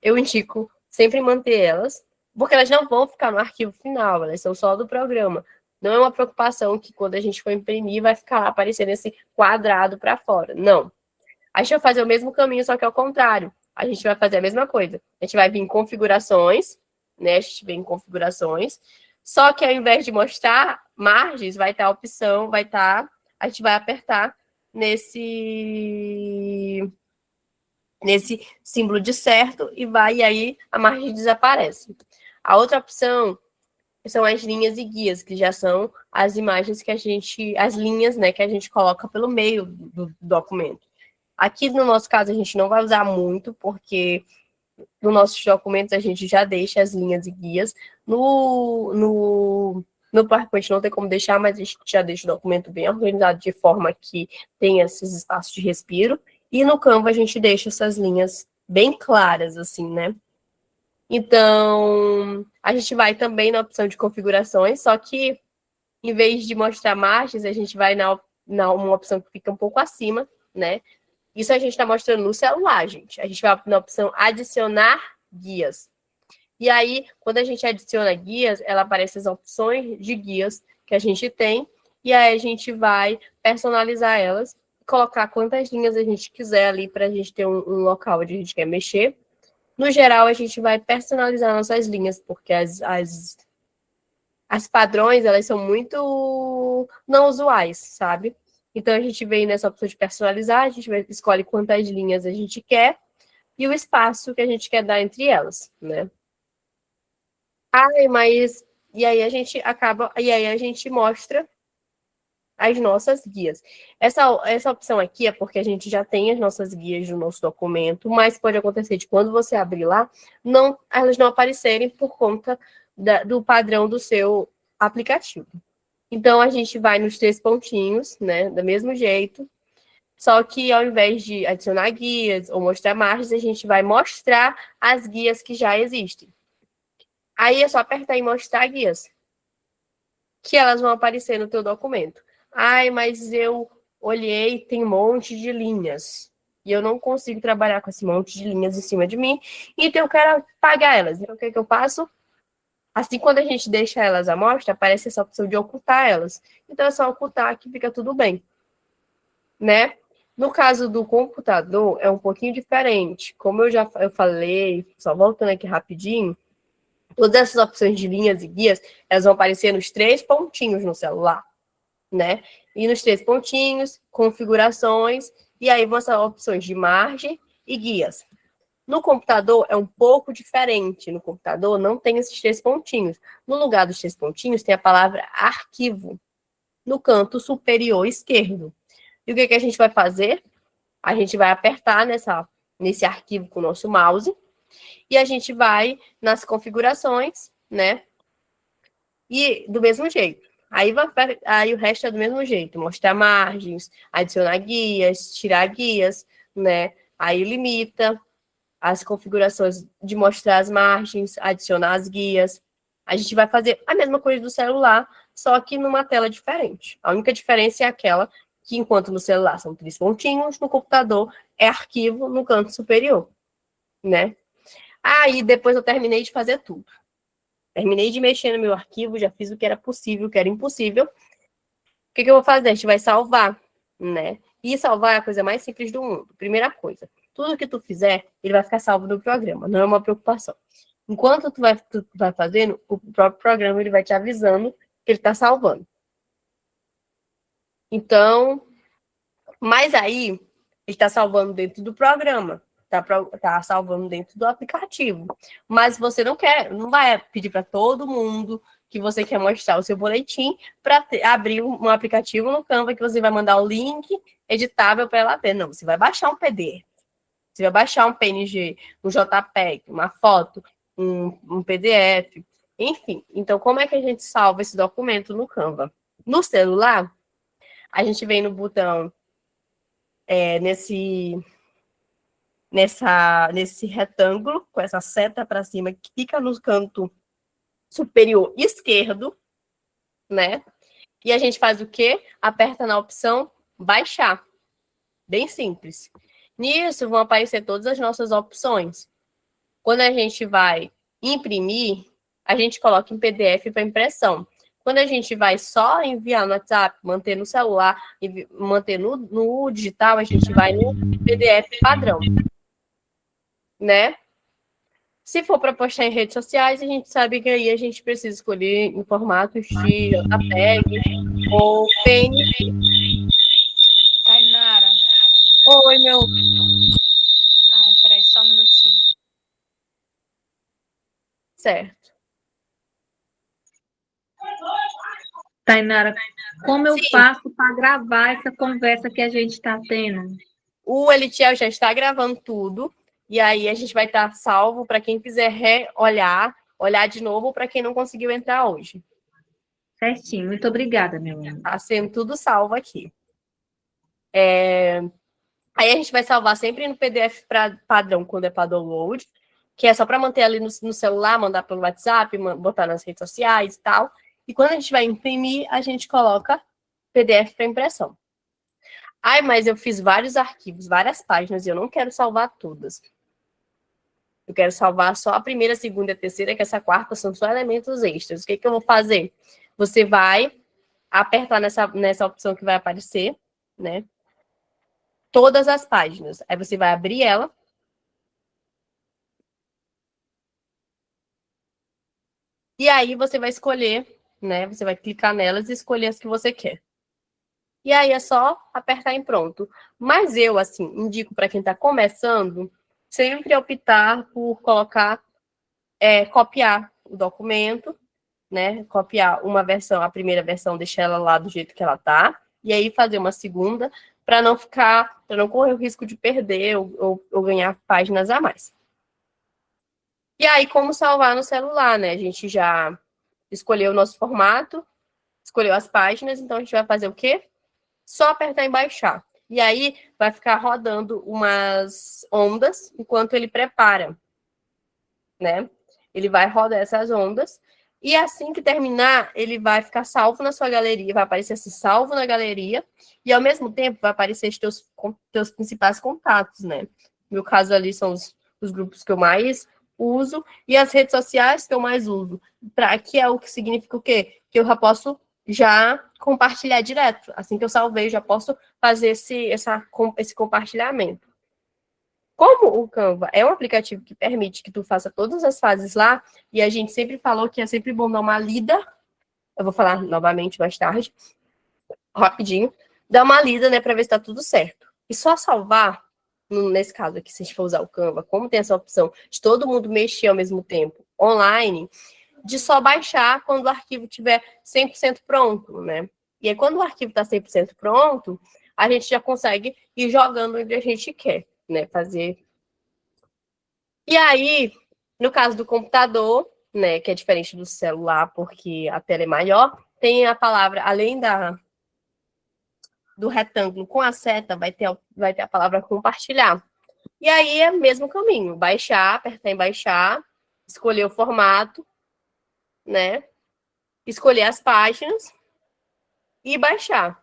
Eu indico sempre manter elas, porque elas não vão ficar no arquivo final, elas são só do programa. Não é uma preocupação que quando a gente for imprimir vai ficar aparecendo esse quadrado para fora. Não. A gente vai fazer o mesmo caminho, só que ao contrário. A gente vai fazer a mesma coisa. A gente vai vir em configurações, né? A gente vem em configurações, só que ao invés de mostrar margens, vai estar a opção, a gente vai apertar nesse símbolo de certo e aí a margem desaparece. A outra opção são as linhas e guias, que já são as imagens as linhas, né, que a gente coloca pelo meio do documento. Aqui, no nosso caso, a gente não vai usar muito, porque nos nossos documentos a gente já deixa as linhas e guias. No PowerPoint não tem como deixar, mas a gente já deixa o documento bem organizado de forma que tenha esses espaços de respiro. E no Canva a gente deixa essas linhas bem claras, assim, né? Então, a gente vai também na opção de configurações, só que em vez de mostrar margens, a gente vai na uma opção que fica um pouco acima, né? Isso a gente está mostrando no celular, gente. A gente vai na opção adicionar guias. E aí, quando a gente adiciona guias, ela aparece as opções de guias que a gente tem, e aí a gente vai personalizar elas, colocar quantas linhas a gente quiser ali para a gente ter um local onde a gente quer mexer. No geral, a gente vai personalizar nossas linhas, porque as padrões, elas são muito não usuais, sabe? Então, a gente vem nessa opção de personalizar, a gente escolhe quantas linhas a gente quer e o espaço que a gente quer dar entre elas, né? Mas... E aí a gente mostra as nossas guias. Essa opção aqui é porque a gente já tem as nossas guias no nosso documento, mas pode acontecer de quando você abrir lá, elas não aparecerem por conta do padrão do seu aplicativo. Então, a gente vai nos 3 pontinhos, né, do mesmo jeito, só que ao invés de adicionar guias ou mostrar margens, a gente vai mostrar as guias que já existem. Aí é só apertar em mostrar guias, que elas vão aparecer no teu documento. Mas eu olhei, tem um monte de linhas, e eu não consigo trabalhar com esse monte de linhas em cima de mim, então eu quero apagar elas. Então, o que eu faço? Assim, quando a gente deixa elas à mostra, aparece essa opção de ocultar elas. Então, é só ocultar que fica tudo bem, né? No caso do computador, é um pouquinho diferente. Como eu falei, só voltando aqui rapidinho, todas essas opções de linhas e guias, elas vão aparecer nos 3 pontinhos no celular, né? E nos 3 pontinhos, configurações, e aí vão essas opções de margem e guias. No computador é um pouco diferente. No computador não tem esses 3 pontinhos. No lugar dos 3 pontinhos tem a palavra arquivo, no canto superior esquerdo. E o que a gente vai fazer? A gente vai apertar nesse arquivo com o nosso mouse e a gente vai nas configurações, né? E do mesmo jeito. Aí o resto é do mesmo jeito. Mostrar margens, adicionar guias, tirar guias, né? Aí limita as configurações de mostrar as margens, adicionar as guias. A gente vai fazer a mesma coisa do celular, só que numa tela diferente. A única diferença é aquela que, enquanto no celular são 3 pontinhos, no computador é arquivo no canto superior, né? Aí, depois eu terminei de fazer tudo. Terminei de mexer no meu arquivo, já fiz o que era possível, o que era impossível. O que eu vou fazer? A gente vai salvar, né? E salvar é a coisa mais simples do mundo. Primeira coisa, tudo que tu fizer, ele vai ficar salvo no programa, não é uma preocupação. Enquanto tu vai fazendo, o próprio programa ele vai te avisando que ele está salvando. Então, mas aí, ele está salvando dentro do programa, tá salvando dentro do aplicativo. Mas você não vai pedir para todo mundo que você quer mostrar o seu boletim para abrir um aplicativo no Canva que você vai mandar o link editável para ela ver. Não, você vai baixar um PDF, você vai baixar um PNG, um JPEG, uma foto, um PDF, enfim. Então, como é que a gente salva esse documento no Canva? No celular, a gente vem no botão nesse retângulo, com essa seta para cima, que fica no canto superior esquerdo, né? E a gente faz o quê? Aperta na opção baixar. Bem simples. Nisso vão aparecer todas as nossas opções. Quando a gente vai imprimir, a gente coloca em PDF para impressão. Quando a gente vai só enviar no WhatsApp, manter no celular e manter no digital, a gente vai no PDF padrão, né? Se for para postar em redes sociais, a gente sabe que aí a gente precisa escolher em formatos de JPEG ou PNG. Tainara. Oi, meu. Ai, peraí, só um minutinho. Certo. Tainara, como eu Sim. faço para gravar essa conversa que a gente está tendo? O Elitiel já está gravando tudo, e aí a gente vai estar salvo para quem quiser olhar de novo, para quem não conseguiu entrar hoje. Certinho, muito obrigada, meu amor. Está sendo tudo salvo aqui. Aí a gente vai salvar sempre no PDF padrão, quando é para download, que é só para manter ali no celular, mandar pelo WhatsApp, botar nas redes sociais e tal. E quando a gente vai imprimir, a gente coloca PDF para impressão. Ai, mas eu fiz vários arquivos, várias páginas, e eu não quero salvar todas. Eu quero salvar só a primeira, a segunda e a terceira, que essa quarta são só elementos extras. O que eu vou fazer? Você vai apertar nessa opção que vai aparecer, né? Todas as páginas. Aí você vai abrir ela. E aí você vai escolher, né? Você vai clicar nelas e escolher as que você quer. E aí é só apertar em pronto. Mas eu, assim, indico para quem está começando, sempre optar por copiar o documento, né? Copiar uma versão, a primeira versão, deixar ela lá do jeito que ela tá, e aí fazer uma segunda, para não correr o risco de perder ou ganhar páginas a mais. E aí, como salvar no celular, né? A gente já escolheu o nosso formato, escolheu as páginas, então a gente vai fazer o quê? Só apertar em baixar. E aí vai ficar rodando umas ondas enquanto ele prepara, né? Ele vai rodar essas ondas e assim que terminar, ele vai ficar salvo na sua galeria, vai aparecer assim, salvo na galeria, e ao mesmo tempo vai aparecer os teus principais contatos, né? No meu caso ali são os grupos que eu mais uso e as redes sociais que eu mais uso, que é o que significa o quê? Que eu já posso compartilhar direto. Assim que eu salvei, já posso fazer esse compartilhamento. Como o Canva é um aplicativo que permite que tu faça todas as fases lá, e a gente sempre falou que é sempre bom dar uma lida, eu vou falar novamente mais tarde, rapidinho, dar uma lida, né, para ver se tá tudo certo. E só salvar, nesse caso aqui, se a gente for usar o Canva, como tem essa opção de todo mundo mexer ao mesmo tempo online, de só baixar quando o arquivo estiver 100% pronto, né? E aí, quando o arquivo está 100% pronto, a gente já consegue ir jogando onde a gente quer, né? Fazer. E aí, no caso do computador, né, que é diferente do celular, porque a tela é maior, tem a palavra, além do retângulo com a seta, vai ter a palavra compartilhar. E aí é o mesmo caminho, baixar, apertar em baixar, escolher o formato, né? Escolher as páginas e baixar.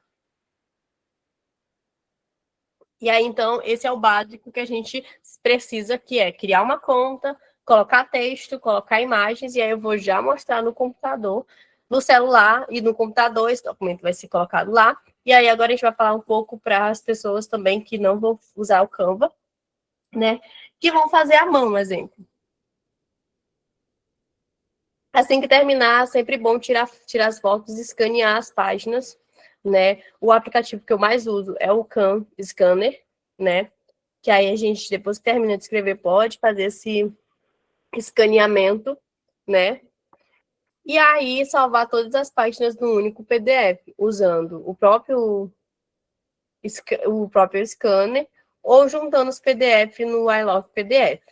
E aí, então, esse é o básico que a gente precisa, que é criar uma conta, colocar texto, colocar imagens, e aí eu vou já mostrar no computador, no celular e no computador, esse documento vai ser colocado lá, E aí agora a gente vai falar um pouco para as pessoas também que não vão usar o Canva, né? Que vão fazer à mão, exemplo. Assim que terminar, sempre bom tirar as fotos e escanear as páginas, né? O aplicativo que eu mais uso é o Can Scanner, né? Que aí a gente, depois que termina de escrever, pode fazer esse escaneamento, né? E aí salvar todas as páginas no único PDF, usando o próprio scanner ou juntando os PDF no I Love PDF.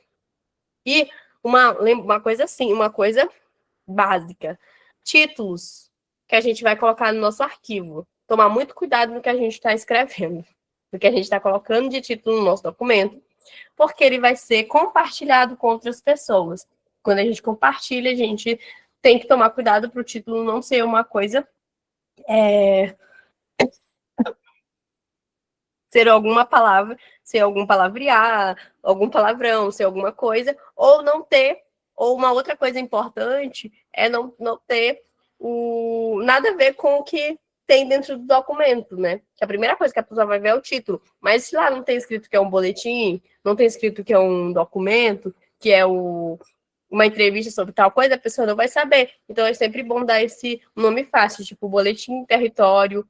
E uma coisa assim, uma coisa básica. Títulos que a gente vai colocar no nosso arquivo. Tomar muito cuidado no que a gente está escrevendo, no que a gente está colocando de título no nosso documento, porque ele vai ser compartilhado com outras pessoas. Quando a gente compartilha, a gente tem que tomar cuidado para o título não ser uma coisa... ser alguma palavra, ser algum palavrear, algum palavrão, ser alguma coisa, ou não ter, ou uma outra coisa importante é não ter nada a ver com o que tem dentro do documento, né? Que a primeira coisa que a pessoa vai ver é o título, mas se lá não tem escrito que é um boletim, não tem escrito que é um documento, que é uma entrevista sobre tal coisa, a pessoa não vai saber. Então é sempre bom dar esse nome fácil, tipo boletim, território,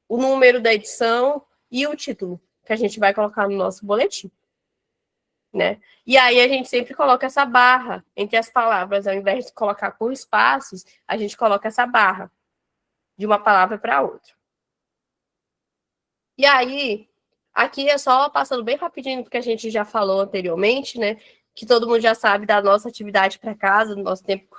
o número da edição e o título que a gente vai colocar no nosso boletim, né? E aí a gente sempre coloca essa barra entre as palavras, ao invés de colocar com espaços, a gente coloca essa barra de uma palavra para outra. E aí, aqui é só passando bem rapidinho do que a gente já falou anteriormente, né? Que todo mundo já sabe da nossa atividade para casa, do nosso tempo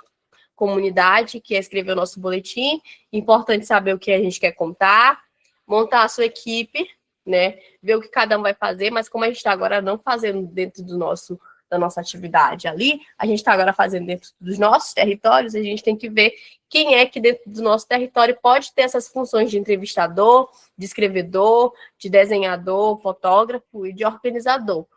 comunidade, que é escrever o nosso boletim. Importante saber o que a gente quer contar, montar a sua equipe, né? Ver o que cada um vai fazer, mas como a gente está agora não fazendo dentro da nossa atividade ali, a gente está agora fazendo dentro dos nossos territórios, a gente tem que ver quem é que dentro do nosso território pode ter essas funções de entrevistador, de escrevedor, de desenhador, fotógrafo e de organizador.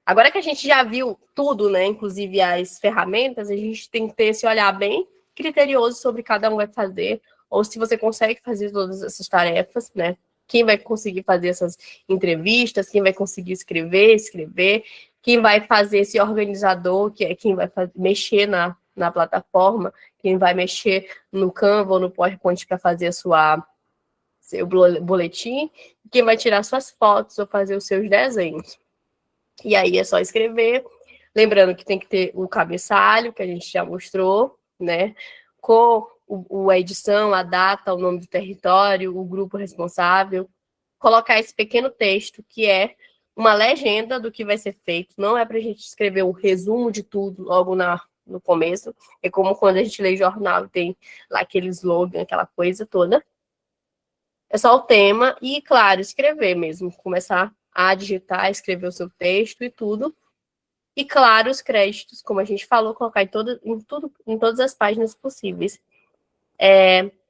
Agora que a gente já viu tudo, né, inclusive as ferramentas, a gente tem que ter esse olhar bem criterioso sobre cada um vai fazer, ou se você consegue fazer todas essas tarefas, né? Quem vai conseguir fazer essas entrevistas, quem vai conseguir escrever, quem vai fazer esse organizador, que é quem vai mexer na plataforma, quem vai mexer no Canva ou no PowerPoint para fazer seu boletim, quem vai tirar suas fotos ou fazer os seus desenhos. E aí é só escrever, lembrando que tem que ter o cabeçalho, que a gente já mostrou, né? Com a edição, a data, o nome do território, o grupo responsável. Colocar esse pequeno texto, que é uma legenda do que vai ser feito. Não é para a gente escrever o resumo de tudo logo no começo. É como quando a gente lê jornal e tem lá aquele slogan, aquela coisa toda. É só o tema e, claro, escrever mesmo. Começar a digitar, escrever o seu texto e tudo. E, claro, os créditos, como a gente falou, colocar em todas as páginas possíveis.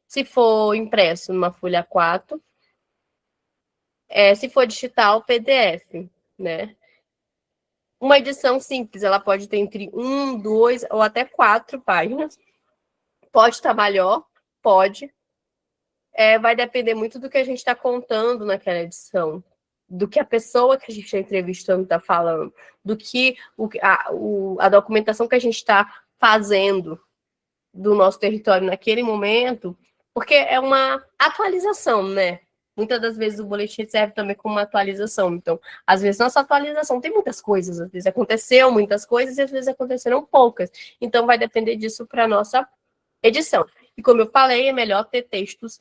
Se for impresso numa folha A4, se for digital, PDF, né? Uma edição simples, ela pode ter entre 1, 2 ou até 4 páginas. Pode estar maior, pode. Vai depender muito do que a gente está contando naquela edição, do que a pessoa que a gente está entrevistando está falando, do que a documentação que a gente está fazendo do nosso território naquele momento, porque é uma atualização, né? Muitas das vezes o boletim serve também como uma atualização. Então, às vezes, nossa atualização tem muitas coisas. Às vezes aconteceu muitas coisas e às vezes aconteceram poucas. Então, vai depender disso para a nossa edição. E como eu falei, é melhor ter textos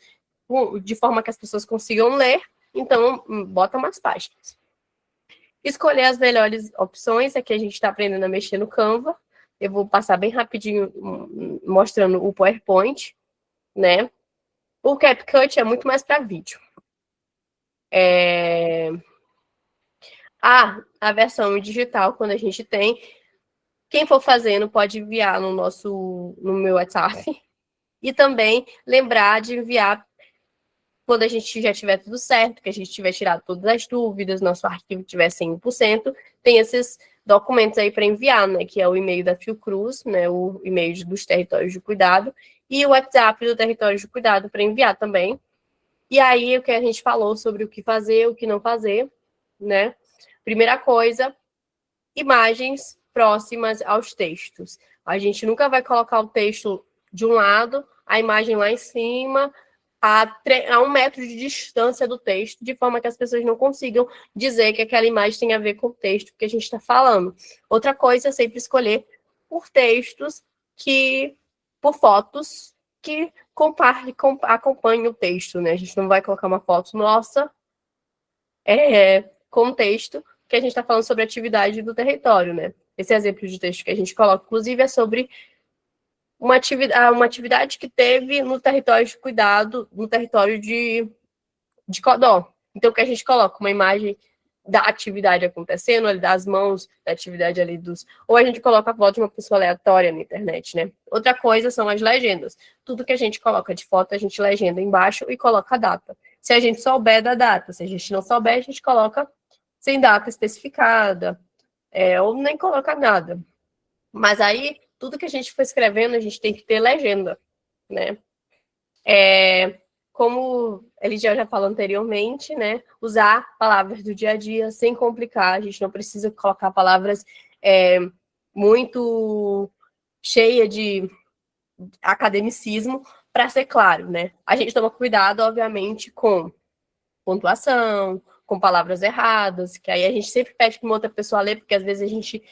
de forma que as pessoas consigam ler. Então, bota umas páginas. Escolher as melhores opções. Aqui a gente está aprendendo a mexer no Canva. Eu vou passar bem rapidinho mostrando o PowerPoint, né? O CapCut é muito mais para vídeo. A versão digital, quando a gente tem, quem for fazendo pode enviar no meu WhatsApp. E também lembrar de enviar quando a gente já tiver tudo certo, que a gente tiver tirado todas as dúvidas, nosso arquivo tiver 100%, tem esses documentos aí para enviar, né? Que é o e-mail da Fiocruz, né? O e-mail dos territórios de cuidado, e o WhatsApp do território de cuidado para enviar também. E aí, o que a gente falou sobre o que fazer, o que não fazer, né? Primeira coisa, imagens próximas aos textos. A gente nunca vai colocar o texto de um lado, a imagem lá em cima, a 1 metro de distância do texto, de forma que as pessoas não consigam dizer que aquela imagem tem a ver com o texto que a gente está falando. Outra coisa é sempre escolher por textos por fotos que acompanhem o texto, né? A gente não vai colocar uma foto nossa com o texto que a gente está falando sobre a atividade do território, né? Esse exemplo de texto que a gente coloca, inclusive, é sobre uma atividade que teve no território de cuidado, no território de Codó. Então, que a gente coloca uma imagem da atividade acontecendo, ali das mãos, da atividade ali ou a gente coloca a foto de uma pessoa aleatória na internet, né? Outra coisa são as legendas. Tudo que a gente coloca de foto, a gente legenda embaixo e coloca a data. Se a gente souber da data, se a gente não souber, a gente coloca sem data especificada, ou nem coloca nada. Mas aí, tudo que a gente for escrevendo, a gente tem que ter legenda, né? Como ele já falou anteriormente, né? Usar palavras do dia a dia sem complicar. A gente não precisa colocar palavras muito cheias de academicismo para ser claro, né? A gente toma cuidado, obviamente, com pontuação, com palavras erradas, que aí a gente sempre pede para uma outra pessoa ler, porque às vezes a gente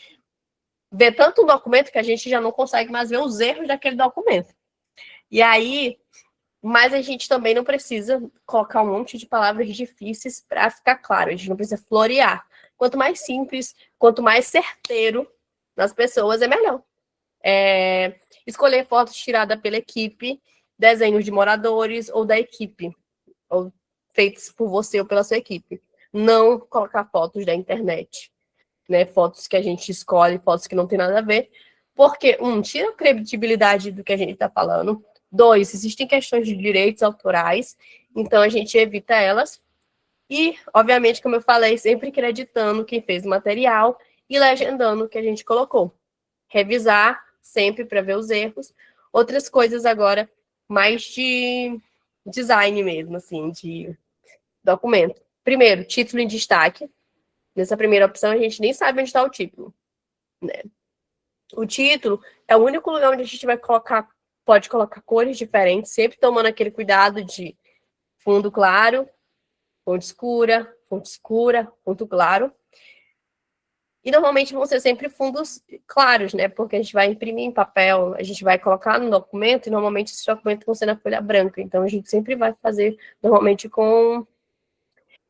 vê tanto um documento que a gente já não consegue mais ver os erros daquele documento. E aí, mas a gente também não precisa colocar um monte de palavras difíceis para ficar claro, a gente não precisa florear. Quanto mais simples, quanto mais certeiro nas pessoas, é melhor. Escolher fotos tiradas pela equipe, desenhos de moradores ou da equipe, ou feitos por você ou pela sua equipe. Não colocar fotos da internet, né? Fotos que a gente escolhe, fotos que não tem nada a ver, porque, tira a credibilidade do que a gente está falando. 2, existem questões de direitos autorais, então a gente evita elas. E, obviamente, como eu falei, sempre acreditando quem fez o material e legendando o que a gente colocou. Revisar sempre para ver os erros. Outras coisas agora, mais de design mesmo, assim, de documento. Primeiro, título em destaque. Nessa primeira opção, a gente nem sabe onde está o título, né? O título é o único lugar onde a gente pode colocar cores diferentes, sempre tomando aquele cuidado de fundo claro, fonte escura, fundo claro. E normalmente vão ser sempre fundos claros, né? Porque a gente vai imprimir em papel, a gente vai colocar no documento, e normalmente esses documentos vão ser na folha branca. Então, a gente sempre vai fazer, normalmente, com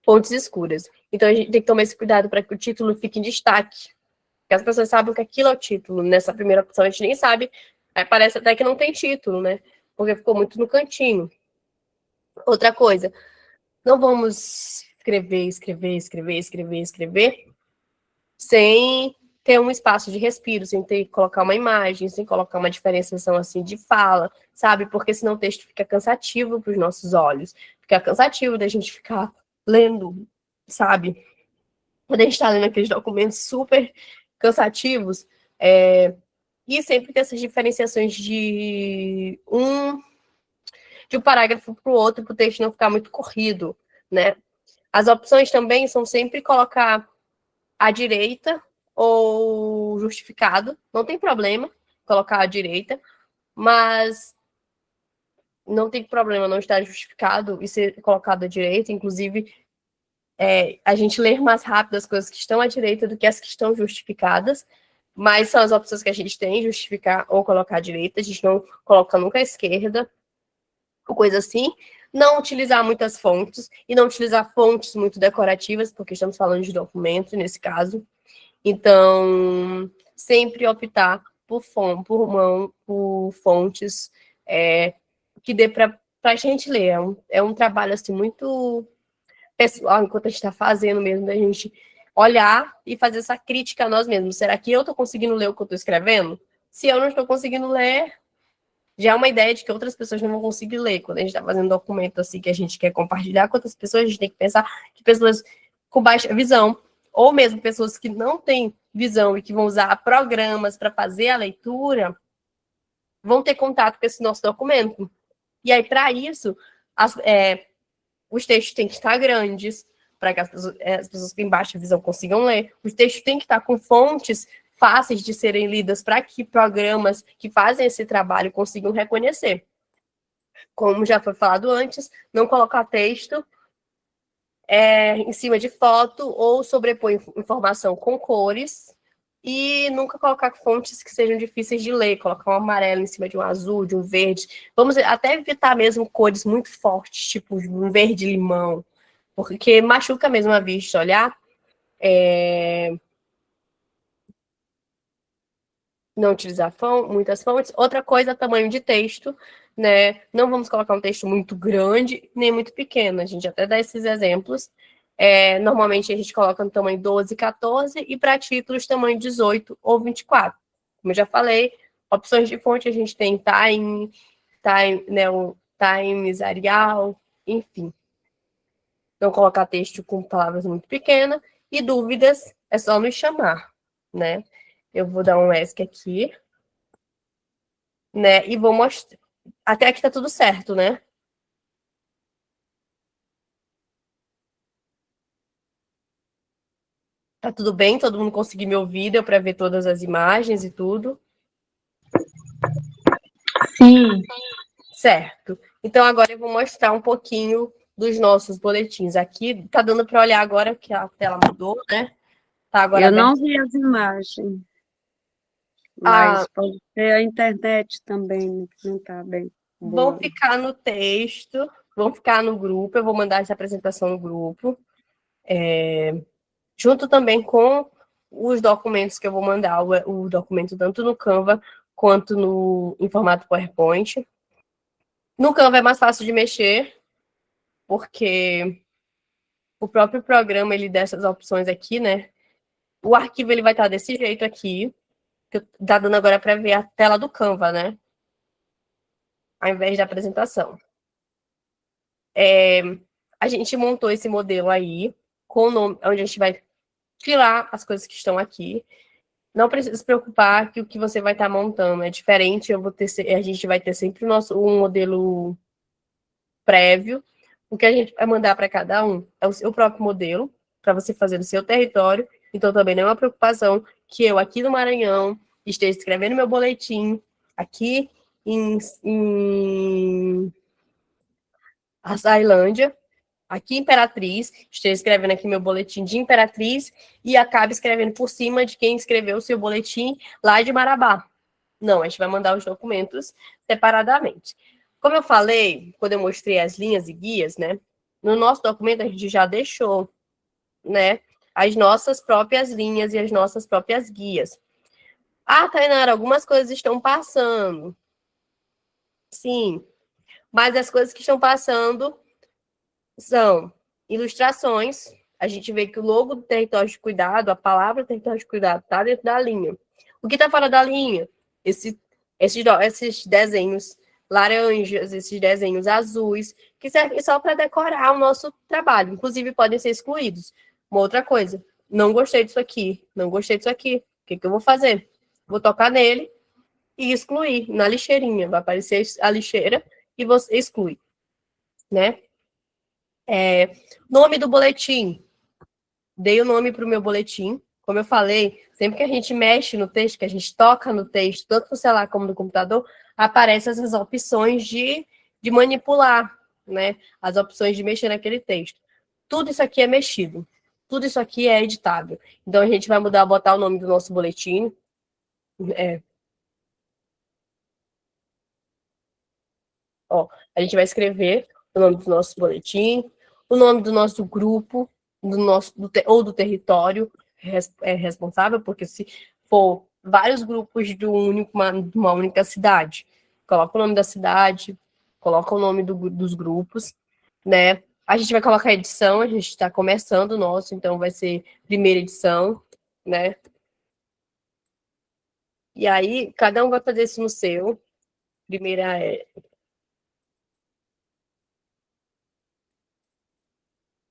fontes escuras. Então, a gente tem que tomar esse cuidado para que o título fique em destaque. Porque as pessoas sabem que aquilo é o título. Nessa primeira opção, a gente nem sabe. Aí parece até que não tem título, né? Porque ficou muito no cantinho. Outra coisa, não vamos escrever sem ter um espaço de respiro, sem ter que colocar uma imagem, sem colocar uma diferenciação assim de fala, sabe? Porque senão o texto fica cansativo para os nossos olhos. Fica cansativo da gente ficar lendo, sabe? Quando a gente está lendo aqueles documentos super cansativos, e sempre ter essas diferenciações de um parágrafo para o outro, para o texto não ficar muito corrido, né? As opções também são sempre colocar à direita ou justificado, não tem problema colocar à direita, mas não tem problema não estar justificado e ser colocado à direita, inclusive a gente ler mais rápido as coisas que estão à direita do que as que estão justificadas, mas são as opções que a gente tem, justificar ou colocar à direita, a gente não coloca nunca à esquerda, ou coisa assim. Não utilizar muitas fontes, e não utilizar fontes muito decorativas, porque estamos falando de documentos, nesse caso. Então, sempre optar por fontes que dê para a gente ler. É um trabalho, assim, muito pessoal, enquanto a gente está fazendo mesmo, da gente olhar e fazer essa crítica a nós mesmos. Será que eu estou conseguindo ler o que eu estou escrevendo? Se eu não estou conseguindo ler, já é uma ideia de que outras pessoas não vão conseguir ler. Quando a gente está fazendo documento assim que a gente quer compartilhar com outras pessoas, a gente tem que pensar que pessoas com baixa visão, ou mesmo pessoas que não têm visão e que vão usar programas para fazer a leitura, vão ter contato com esse nosso documento. E aí, para isso, Os textos têm que estar grandes, para que as pessoas que têm baixa visão consigam ler. Os textos têm que estar com fontes fáceis de serem lidas para que programas que fazem esse trabalho consigam reconhecer. Como já foi falado antes, não colocar texto em cima de foto ou sobrepor informação com cores e nunca colocar fontes que sejam difíceis de ler, colocar um amarelo em cima de um azul, de um verde. Vamos até evitar mesmo cores muito fortes, tipo um verde-limão, porque machuca mesmo a vista, olhar. Não utilizar muitas fontes. Outra coisa, tamanho de texto, né? Não vamos colocar um texto muito grande, nem muito pequeno. A gente até dá esses exemplos. Normalmente a gente coloca no tamanho 12, 14 e para títulos tamanho 18 ou 24. Como eu já falei, opções de fonte a gente tem Times, Arial, enfim. Não colocar texto com palavras muito pequenas e dúvidas é só nos chamar, né? Eu vou dar um ESC aqui, né? E vou mostrar. Até aqui tá tudo certo, né? Tá tudo bem? Todo mundo conseguiu me ouvir? Deu para ver todas as imagens e tudo? Sim. Certo. Então, agora eu vou mostrar um pouquinho dos nossos boletins. Aqui tá dando para olhar agora que a tela mudou, né? Tá agora Eu não aberto. vi as imagens, mas pode ser a internet também, que não está bem boa. Vão ficar no texto, vão ficar no grupo, eu vou mandar essa apresentação no grupo, junto também com os documentos que eu vou mandar, o documento tanto no Canva quanto em formato PowerPoint. No Canva é mais fácil de mexer, porque o próprio programa, ele dá essas opções aqui, né? O arquivo, ele vai estar desse jeito aqui, que tá dando agora para ver a tela do Canva, né? Ao invés da apresentação. A gente montou esse modelo aí, com o nome, onde a gente vai filar as coisas que estão aqui. Não precisa se preocupar que o que você vai estar montando é diferente. A gente vai ter sempre um modelo prévio. O que a gente vai mandar para cada um é o seu próprio modelo, para você fazer no seu território. Então, também não é uma preocupação que eu, aqui no Maranhão, esteja escrevendo meu boletim aqui em Açailândia, aqui Imperatriz, esteja escrevendo aqui meu boletim de Imperatriz e acabe escrevendo por cima de quem escreveu o seu boletim lá de Marabá. Não, a gente vai mandar os documentos separadamente. Como eu falei, quando eu mostrei as linhas e guias, né, no nosso documento a gente já deixou, né, as nossas próprias linhas e as nossas próprias guias. Ah, Tainara, algumas coisas estão passando. Sim, mas as coisas que estão passando são ilustrações. A gente vê que o logo do território de cuidado, a palavra território de cuidado, está dentro da linha. O que está fora da linha? Esses desenhos laranjas, esses desenhos azuis, que servem só para decorar o nosso trabalho. Inclusive, podem ser excluídos. Uma outra coisa, não gostei disso aqui, não gostei disso aqui. O que eu vou fazer? Vou tocar nele e excluir na lixeirinha. Vai aparecer a lixeira e você exclui, né? Nome do boletim. Dei o nome para o meu boletim. Como eu falei, sempre que a gente mexe no texto, que a gente toca no texto, tanto no celular como no computador, aparecem essas opções de manipular, né? As opções de mexer naquele texto. Tudo isso aqui é mexido. Tudo isso aqui é editável. Então, a gente vai botar o nome do nosso boletim. A gente vai escrever o nome do nosso boletim, o nome do nosso grupo, ou do território responsável, porque se for vários grupos de uma única cidade, coloca o nome da cidade, coloca o nome dos grupos, né? A gente vai colocar a edição, a gente está começando o nosso, então vai ser primeira edição, né? E aí, cada um vai fazer isso no seu.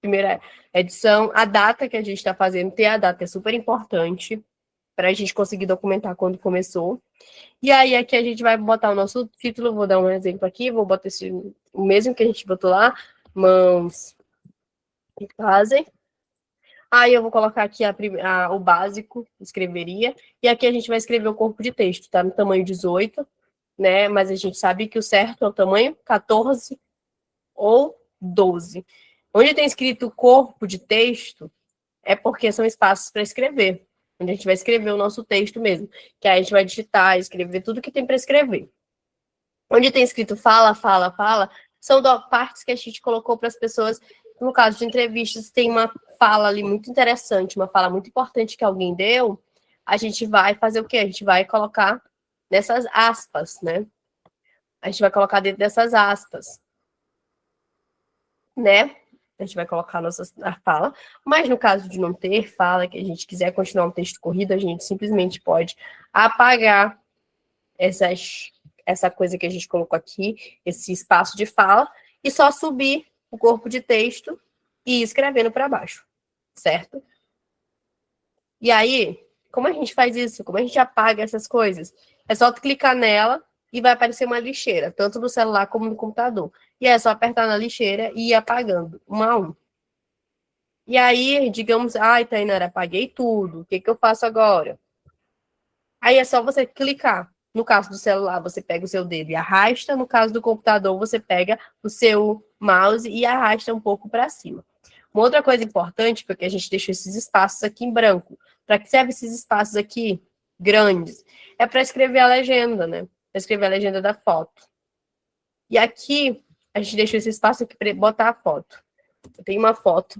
Primeira edição, a data que a gente está fazendo, ter a data é super importante para a gente conseguir documentar quando começou. E aí aqui a gente vai botar o nosso título, vou dar um exemplo aqui, vou botar o mesmo que a gente botou lá, mãos que fazem. Aí eu vou colocar aqui o básico, escreveria, e aqui a gente vai escrever o corpo de texto, tá? No tamanho 18, né? Mas a gente sabe que o certo é o tamanho 14 ou 12. Onde tem escrito corpo de texto, é porque são espaços para escrever, onde a gente vai escrever o nosso texto mesmo, que aí a gente vai digitar, escrever tudo que tem para escrever. Onde tem escrito fala, fala, fala, são partes que a gente colocou para as pessoas, no caso de entrevistas, tem uma fala ali muito interessante, uma fala muito importante que alguém deu, a gente vai fazer o quê? A gente vai colocar nessas aspas, né? A gente vai colocar dentro dessas aspas, né? A gente vai colocar a fala, mas no caso de não ter fala, que a gente quiser continuar um texto corrido, a gente simplesmente pode apagar essa coisa que a gente colocou aqui, esse espaço de fala, e só subir o corpo de texto e ir escrevendo para baixo, certo? E aí, como a gente faz isso? Como a gente apaga essas coisas? É só clicar nela e vai aparecer uma lixeira, tanto no celular como no computador. E é só apertar na lixeira e ir apagando, um a um. E aí, digamos, ai, Tainara, apaguei tudo, o que eu faço agora? Aí é só você clicar. No caso do celular, você pega o seu dedo e arrasta. No caso do computador, você pega o seu mouse e arrasta um pouco para cima. Uma outra coisa importante, porque a gente deixou esses espaços aqui em branco. Para que servem esses espaços aqui grandes? É para escrever a legenda, né? Para escrever a legenda da foto. E aqui, a gente deixou esse espaço aqui para botar a foto. Eu tenho uma foto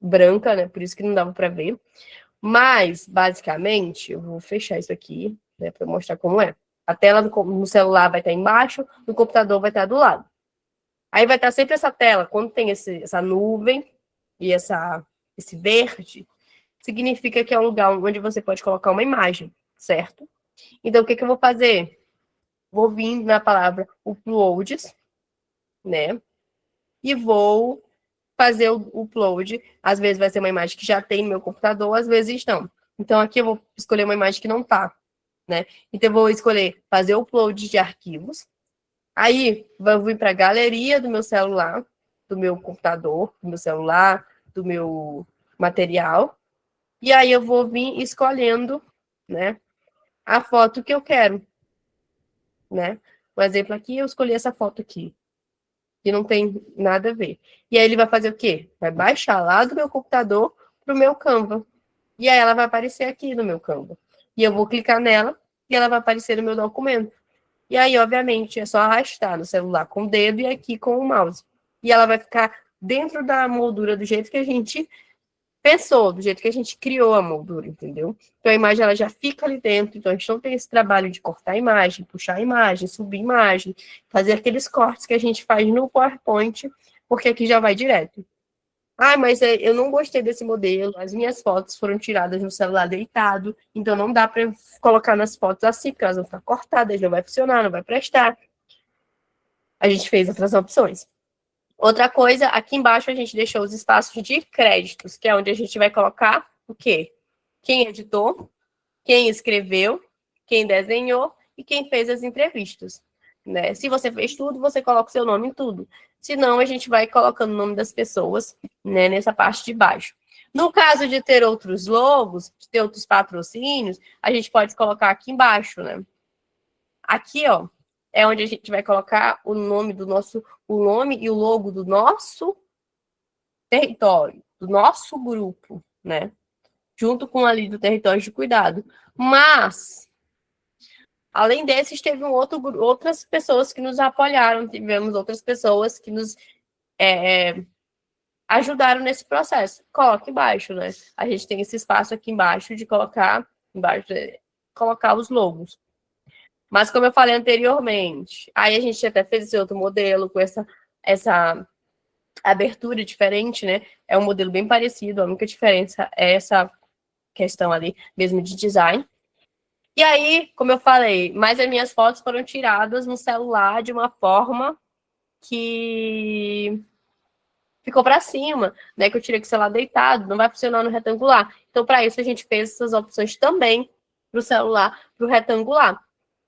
branca, né? Por isso que não dava para ver. Mas, basicamente, eu vou fechar isso aqui, né, para mostrar como é. A tela no celular vai estar embaixo, no computador vai estar do lado. Aí vai estar sempre essa tela, quando tem essa nuvem e esse verde, significa que é um lugar onde você pode colocar uma imagem, certo? Então, o que eu vou fazer? Vou vir na palavra uploads, né? E vou fazer o upload. Às vezes vai ser uma imagem que já tem no meu computador, às vezes não. Então, aqui eu vou escolher uma imagem que não tá, né? Então, eu vou escolher fazer o upload de arquivos. Aí, vou vir para a galeria do meu celular, do meu computador, do meu celular, do meu material. E aí, eu vou vir escolhendo, né, a foto que eu quero, né? Um exemplo aqui, eu escolhi essa foto aqui, que não tem nada a ver. E aí ele vai fazer o quê? Vai baixar lá do meu computador para o meu Canva. E aí ela vai aparecer aqui no meu Canva. E eu vou clicar nela e ela vai aparecer no meu documento. E aí, obviamente, é só arrastar no celular com o dedo e aqui com o mouse. E ela vai ficar dentro da moldura do jeito que a gente pensou, do jeito que a gente criou a moldura, entendeu? Então a imagem ela já fica ali dentro, então a gente não tem esse trabalho de cortar a imagem, puxar a imagem, subir a imagem, fazer aqueles cortes que a gente faz no PowerPoint, porque aqui já vai direto. Ah, mas eu não gostei desse modelo, as minhas fotos foram tiradas no celular deitado, então não dá para colocar nas fotos assim, porque elas vão ficar cortadas, não vai funcionar, não vai prestar. A gente fez outras opções. Outra coisa, aqui embaixo a gente deixou os espaços de créditos, que é onde a gente vai colocar o quê? Quem editou, quem escreveu, quem desenhou e quem fez as entrevistas. Né? Se você fez tudo, você coloca o seu nome em tudo. Se não, a gente vai colocando o nome das pessoas, né, nessa parte de baixo. No caso de ter outros logos, de ter outros patrocínios, a gente pode colocar aqui embaixo, né? Aqui, ó, é onde a gente vai colocar o nome o nome e o logo do nosso território, do nosso grupo, né? Junto com ali do território de cuidado. Mas, além desses, teve outras pessoas que nos apoiaram, tivemos outras pessoas que nos ajudaram nesse processo. Coloca embaixo, né? A gente tem esse espaço aqui embaixo de colocar os logos. Mas, como eu falei anteriormente, aí a gente até fez esse outro modelo com essa abertura diferente, né? É um modelo bem parecido, a única diferença é essa questão ali mesmo de design. E aí, como eu falei, mas as minhas fotos foram tiradas no celular de uma forma que ficou para cima, né? Que eu tirei com o celular deitado, não vai funcionar no retangular. Então, para isso, a gente fez essas opções também para o celular, para o retangular.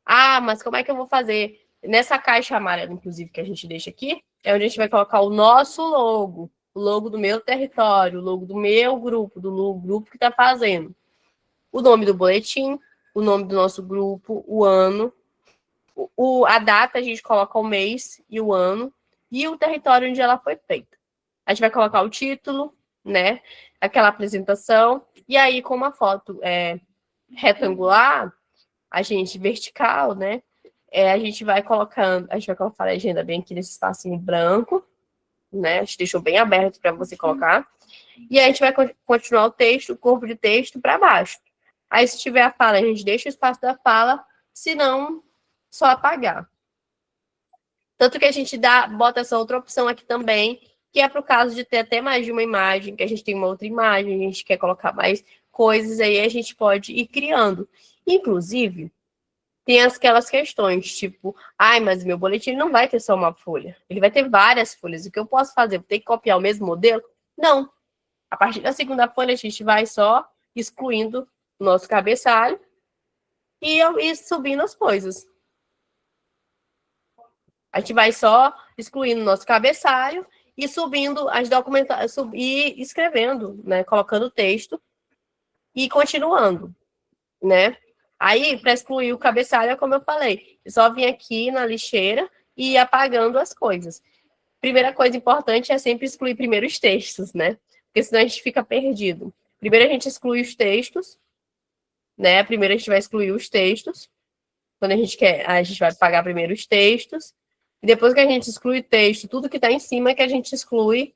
Ah, mas como é que eu vou fazer? Nessa caixa amarela, inclusive, que a gente deixa aqui, é onde a gente vai colocar o nosso logo, o logo do meu território, o logo do meu grupo, do grupo que está fazendo. O nome do boletim, o nome do nosso grupo, o ano, a data, a gente coloca o mês e o ano, e o território onde ela foi feita. A gente vai colocar o título, né? Aquela apresentação, e aí, como a foto é retangular, a gente vertical, né? A gente vai colocando, a gente vai colocar a legenda bem aqui nesse espacinho branco, né? A gente deixou bem aberto para você colocar. E aí a gente vai continuar o texto, o corpo de texto para baixo. Aí, se tiver a fala, a gente deixa o espaço da fala, se não, só apagar. Tanto que a gente bota essa outra opção aqui também, que é para o caso de ter até mais de uma imagem, que a gente tem uma outra imagem, a gente quer colocar mais coisas, aí a gente pode ir criando. Inclusive, tem aquelas questões, tipo, mas meu boletim não vai ter só uma folha, ele vai ter várias folhas. O que eu posso fazer? Vou ter que copiar o mesmo modelo? Não. A partir da segunda folha, a gente vai só excluindo o nosso cabeçalho e subindo as coisas. A gente vai só excluindo o nosso cabeçalho e subindo as documentações, e escrevendo, né? Colocando o texto e continuando, né? Aí, para excluir o cabeçalho, é como eu falei, eu só vim aqui na lixeira e ir apagando as coisas. Primeira coisa importante é sempre excluir primeiro os textos, né? Porque senão a gente fica perdido. Primeiro a gente exclui os textos, né? Primeiro a gente vai excluir os textos. Quando a gente quer, a gente vai apagar primeiro os textos. E depois que a gente exclui o texto, tudo que está em cima é que a gente exclui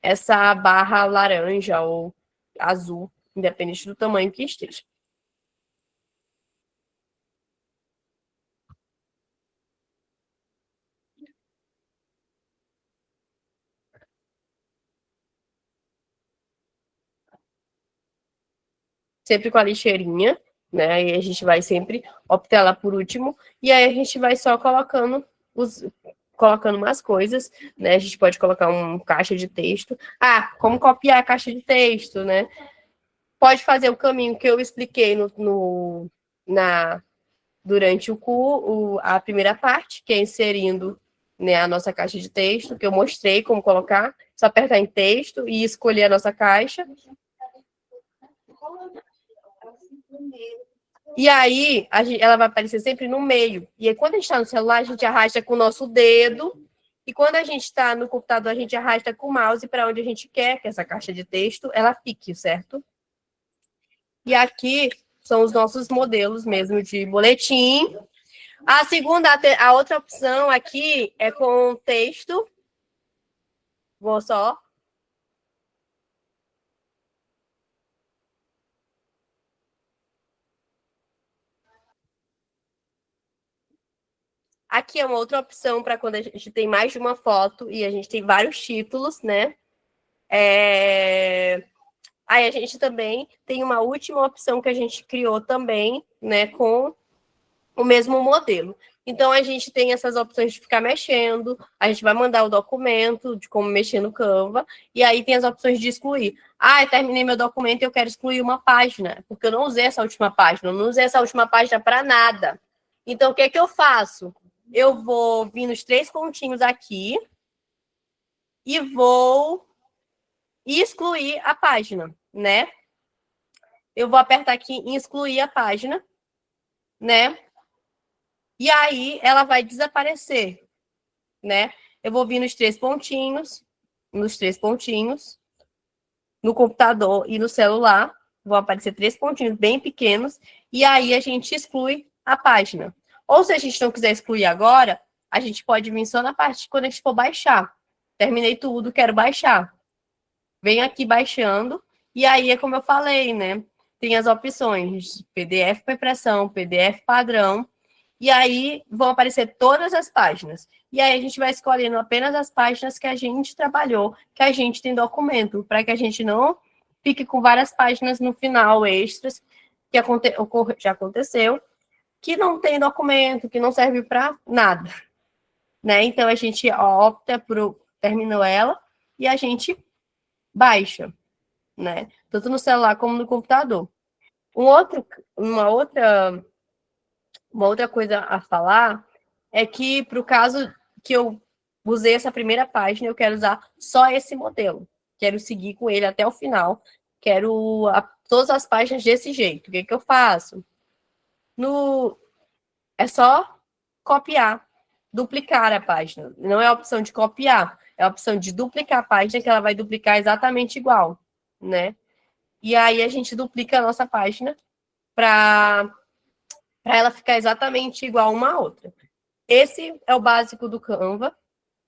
essa barra laranja ou azul, independente do tamanho que esteja. Sempre com a lixeirinha, né? Aí a gente vai sempre optar lá por último, e aí a gente vai só colocando umas coisas, né? A gente pode colocar uma caixa de texto. Como copiar a caixa de texto, né? Pode fazer o caminho que eu expliquei durante a primeira parte, que é inserindo, né, a nossa caixa de texto, que eu mostrei como colocar. Só apertar em texto e escolher a nossa caixa. E aí, ela vai aparecer sempre no meio. E aí, quando a gente está no celular, a gente arrasta com o nosso dedo. E quando a gente está no computador, a gente arrasta com o mouse para onde a gente quer que essa caixa de texto ela fique, certo? E aqui são os nossos modelos mesmo de boletim. A outra opção aqui é com texto. Vou só. Aqui é uma outra opção para quando a gente tem mais de uma foto e a gente tem vários títulos, né? Aí a gente também tem uma última opção que a gente criou também, né, com o mesmo modelo. Então, a gente tem essas opções de ficar mexendo, a gente vai mandar o documento de como mexer no Canva, e aí tem as opções de excluir. Eu terminei meu documento e eu quero excluir uma página, porque eu não usei essa última página, eu não usei essa última página para nada. Então, o que é que eu faço? Eu vou vir nos 3 pontinhos aqui e vou excluir a página, né? Eu vou apertar aqui em excluir a página, né? E aí ela vai desaparecer, né? Eu vou vir nos 3 pontinhos, no computador e no celular, vão aparecer 3 pontinhos bem pequenos, e aí a gente exclui a página. Ou se a gente não quiser excluir agora, a gente pode vir só na parte quando a gente for baixar. Terminei tudo, quero baixar. Venho aqui baixando, e aí é como eu falei, né? Tem as opções PDF para impressão, PDF padrão, e aí vão aparecer todas as páginas. E aí a gente vai escolhendo apenas as páginas que a gente trabalhou, que a gente tem documento, para que a gente não fique com várias páginas no final, extras, que já aconteceu, que não tem documento, que não serve para nada. Né? Então a gente opta por terminou ela e a gente baixa, né? Tanto no celular como no computador. Uma outra coisa a falar é que, para o caso que eu usei essa primeira página, eu quero usar só esse modelo. Quero seguir com ele até o final. Quero todas as páginas desse jeito. O que eu faço? É só copiar, duplicar a página. Não é a opção de copiar, é a opção de duplicar a página, que ela vai duplicar exatamente igual, né? E aí a gente duplica a nossa página para ela ficar exatamente igual uma a outra. Esse é o básico do Canva,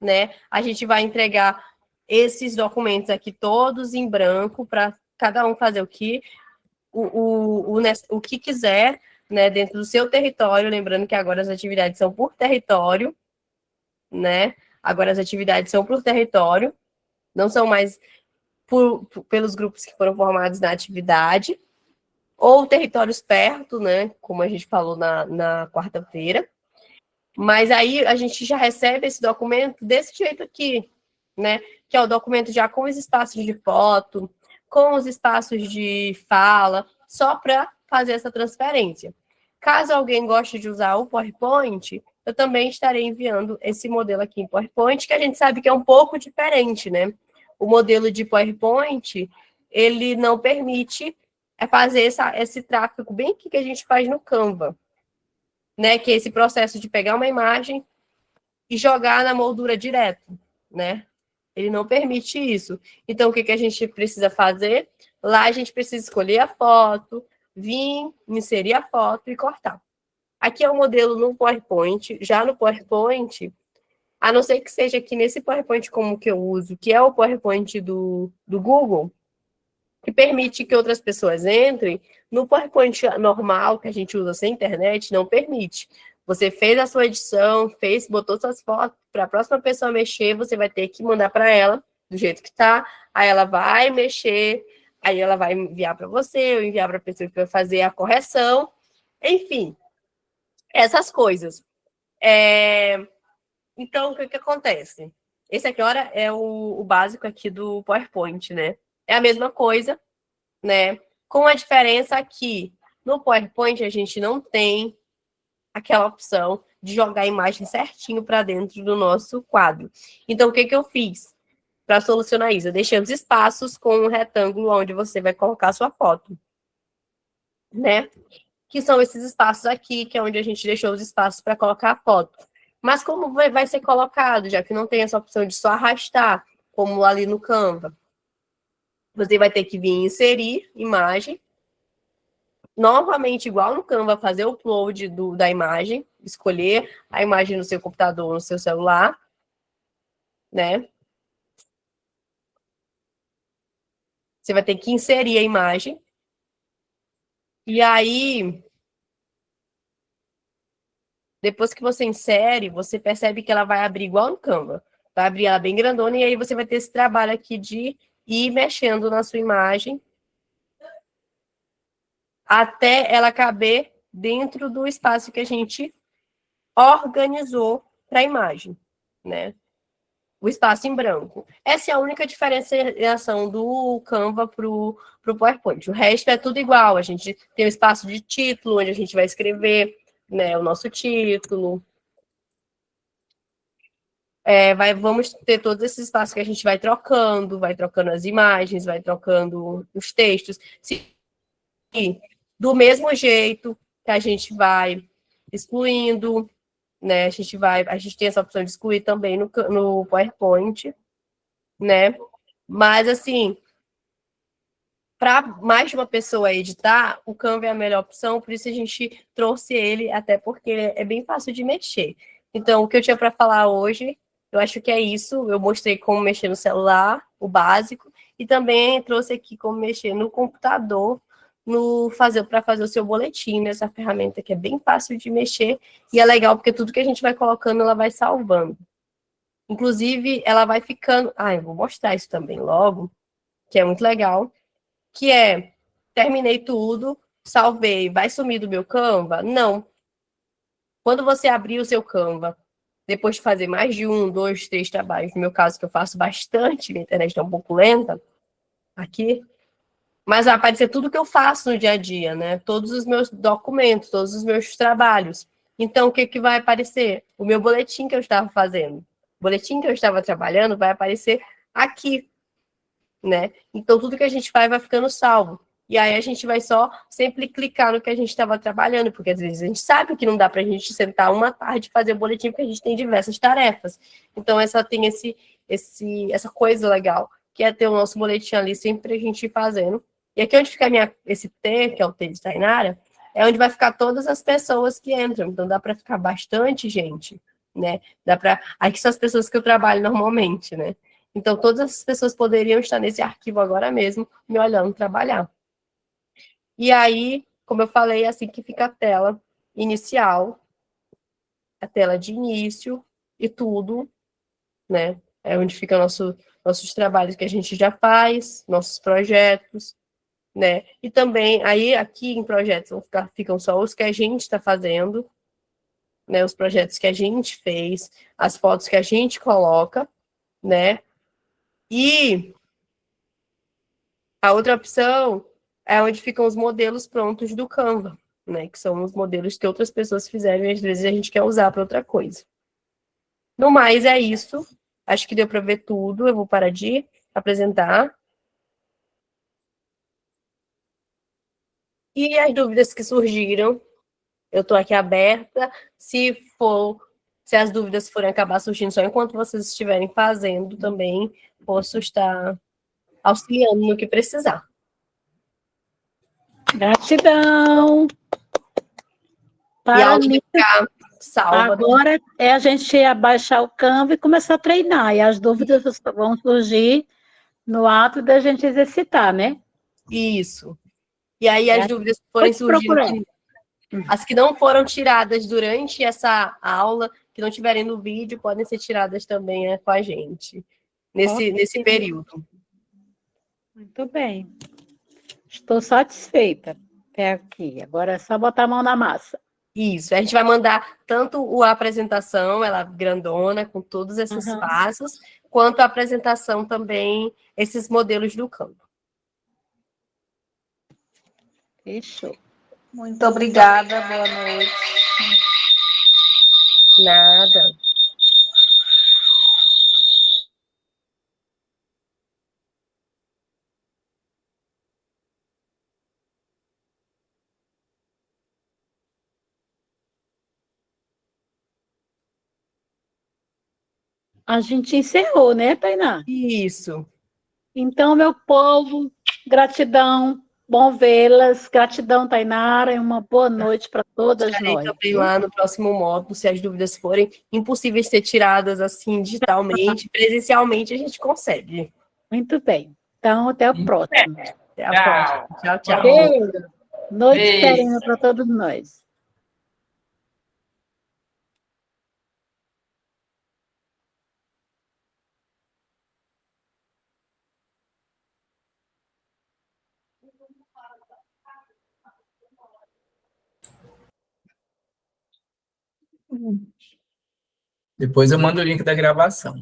né? A gente vai entregar esses documentos aqui todos em branco para cada um fazer o que quiser, né, dentro do seu território, lembrando que agora as atividades são por território, né? Agora as atividades são por território, não são mais pelos grupos que foram formados na atividade, ou territórios perto, né? Como a gente falou na quarta-feira. Mas aí a gente já recebe esse documento desse jeito aqui, né? Que é o documento já com os espaços de foto, com os espaços de fala, só para fazer essa transferência. Caso alguém goste de usar o PowerPoint, eu também estarei enviando esse modelo aqui em PowerPoint, que a gente sabe que é um pouco diferente, né? O modelo de PowerPoint, ele não permite fazer esse tráfego bem que a gente faz no Canva, né? Que é esse processo de pegar uma imagem e jogar na moldura direto, né? Ele não permite isso. Então, o que a gente precisa fazer? Lá a gente precisa escolher a foto, vir, inserir a foto e cortar. Aqui é o modelo no PowerPoint. Já no PowerPoint, a não ser que seja aqui nesse PowerPoint como que eu uso, que é o PowerPoint do Google, que permite que outras pessoas entrem, no PowerPoint normal, que a gente usa sem internet, não permite. Você fez a sua edição, botou suas fotos, para a próxima pessoa mexer, você vai ter que mandar para ela, do jeito que está, aí ela vai mexer, aí ela vai enviar para você, ou enviar para a pessoa que vai fazer a correção, enfim, essas coisas. Então, o que acontece? Esse aqui, olha, é o básico aqui do PowerPoint, né? É a mesma coisa, né? Com a diferença que no PowerPoint a gente não tem aquela opção de jogar a imagem certinho para dentro do nosso quadro. Então, o que eu fiz para solucionar isso? Eu deixei os espaços com um retângulo onde você vai colocar a sua foto, né? Que são esses espaços aqui, que é onde a gente deixou os espaços para colocar a foto. Mas como vai ser colocado, já que não tem essa opção de só arrastar, como ali no Canva? Você vai ter que vir inserir imagem, novamente, igual no Canva, fazer o upload da imagem, escolher a imagem no seu computador ou no seu celular, né? Você vai ter que inserir a imagem. E aí, depois que você insere, você percebe que ela vai abrir igual no Canva. Vai abrir ela bem grandona, e aí você vai ter esse trabalho aqui de ir mexendo na sua imagem até ela caber dentro do espaço que a gente organizou para a imagem, né? O espaço em branco. Essa é a única diferenciação do Canva para o PowerPoint. O resto é tudo igual. A gente tem o espaço de título, onde a gente vai escrever, né, o nosso título. Vamos ter todos esses espaços que a gente vai trocando as imagens, vai trocando os textos. E, do mesmo jeito que a gente vai excluindo, né? A gente tem essa opção de excluir também no PowerPoint, né? Mas, assim, para mais de uma pessoa editar, o Canva é a melhor opção, por isso a gente trouxe ele, até porque é bem fácil de mexer. Então, o que eu tinha para falar hoje, eu acho que é isso. Eu mostrei como mexer no celular, o básico, e também trouxe aqui como mexer no computador, para fazer o seu boletim, nessa ferramenta que é bem fácil de mexer, e é legal porque tudo que a gente vai colocando, ela vai salvando. Inclusive, ela vai ficando... eu vou mostrar isso também logo, que é muito legal, que terminei tudo, salvei, vai sumir do meu Canva? Não. Quando você abrir o seu Canva, depois de fazer mais de 1, 2, 3 trabalhos, no meu caso, que eu faço bastante, minha internet está um pouco lenta aqui, mas vai aparecer tudo que eu faço no dia a dia, né? Todos os meus documentos, todos os meus trabalhos. Então, o que vai aparecer? O meu boletim que eu estava fazendo, boletim que eu estava trabalhando vai aparecer aqui, né? Então, tudo que a gente faz vai ficando salvo. E aí a gente vai só sempre clicar no que a gente estava trabalhando, porque às vezes a gente sabe que não dá para a gente sentar uma tarde e fazer o boletim, porque a gente tem diversas tarefas. Então, essa tem essa coisa legal, que é ter o nosso boletim ali sempre a gente ir fazendo. E aqui onde fica esse T, que é o T de Tainara, é onde vai ficar todas as pessoas que entram. Então, dá para ficar bastante gente, né? Dá para. Aqui são as pessoas que eu trabalho normalmente, né? Então, todas as pessoas poderiam estar nesse arquivo agora mesmo, me olhando trabalhar. E aí, como eu falei, é assim que fica a tela inicial, a tela de início e tudo, né? É onde ficam nossos trabalhos que a gente já faz, nossos projetos, né? E também, aí, aqui em projetos ficam só os que a gente está fazendo, né? Os projetos que a gente fez, as fotos que a gente coloca, né? E a outra opção é onde ficam os modelos prontos do Canva, né? Que são os modelos que outras pessoas fizeram e às vezes a gente quer usar para outra coisa. No mais, é isso. Acho que deu para ver tudo. Eu vou parar de apresentar. E as dúvidas que surgiram, eu estou aqui aberta. Se as dúvidas forem acabar surgindo só enquanto vocês estiverem fazendo também, posso estar auxiliando no que precisar. Gratidão. E a aula vai Mim, ficar salva. agora é a gente abaixar o Canva e começar a treinar. E as dúvidas vão surgir no ato da gente exercitar, né? Isso. E aí as dúvidas que forem surgindo, as que não foram tiradas durante essa aula, que não tiverem no vídeo, podem ser tiradas também com a gente, nesse período. Muito bem. Estou satisfeita até aqui. Agora é só botar a mão na massa. Isso, a gente vai mandar tanto a apresentação, ela grandona, com todos esses passos, quanto a apresentação também, esses modelos do campo. Fechou. Muito obrigada, boa noite. Nada. A gente encerrou, né, Tainá? Isso. Então, meu povo, gratidão, bom vê-las, gratidão, Tainara, e uma boa noite para todas Estarei nós. também lá no próximo módulo, se as dúvidas forem impossíveis de ser tiradas assim, digitalmente, presencialmente, a gente consegue. Muito bem. Então, até o próximo. Até a próxima. Tchau, tchau. Beijo. Noite serena para todos nós. Depois eu mando o link da gravação.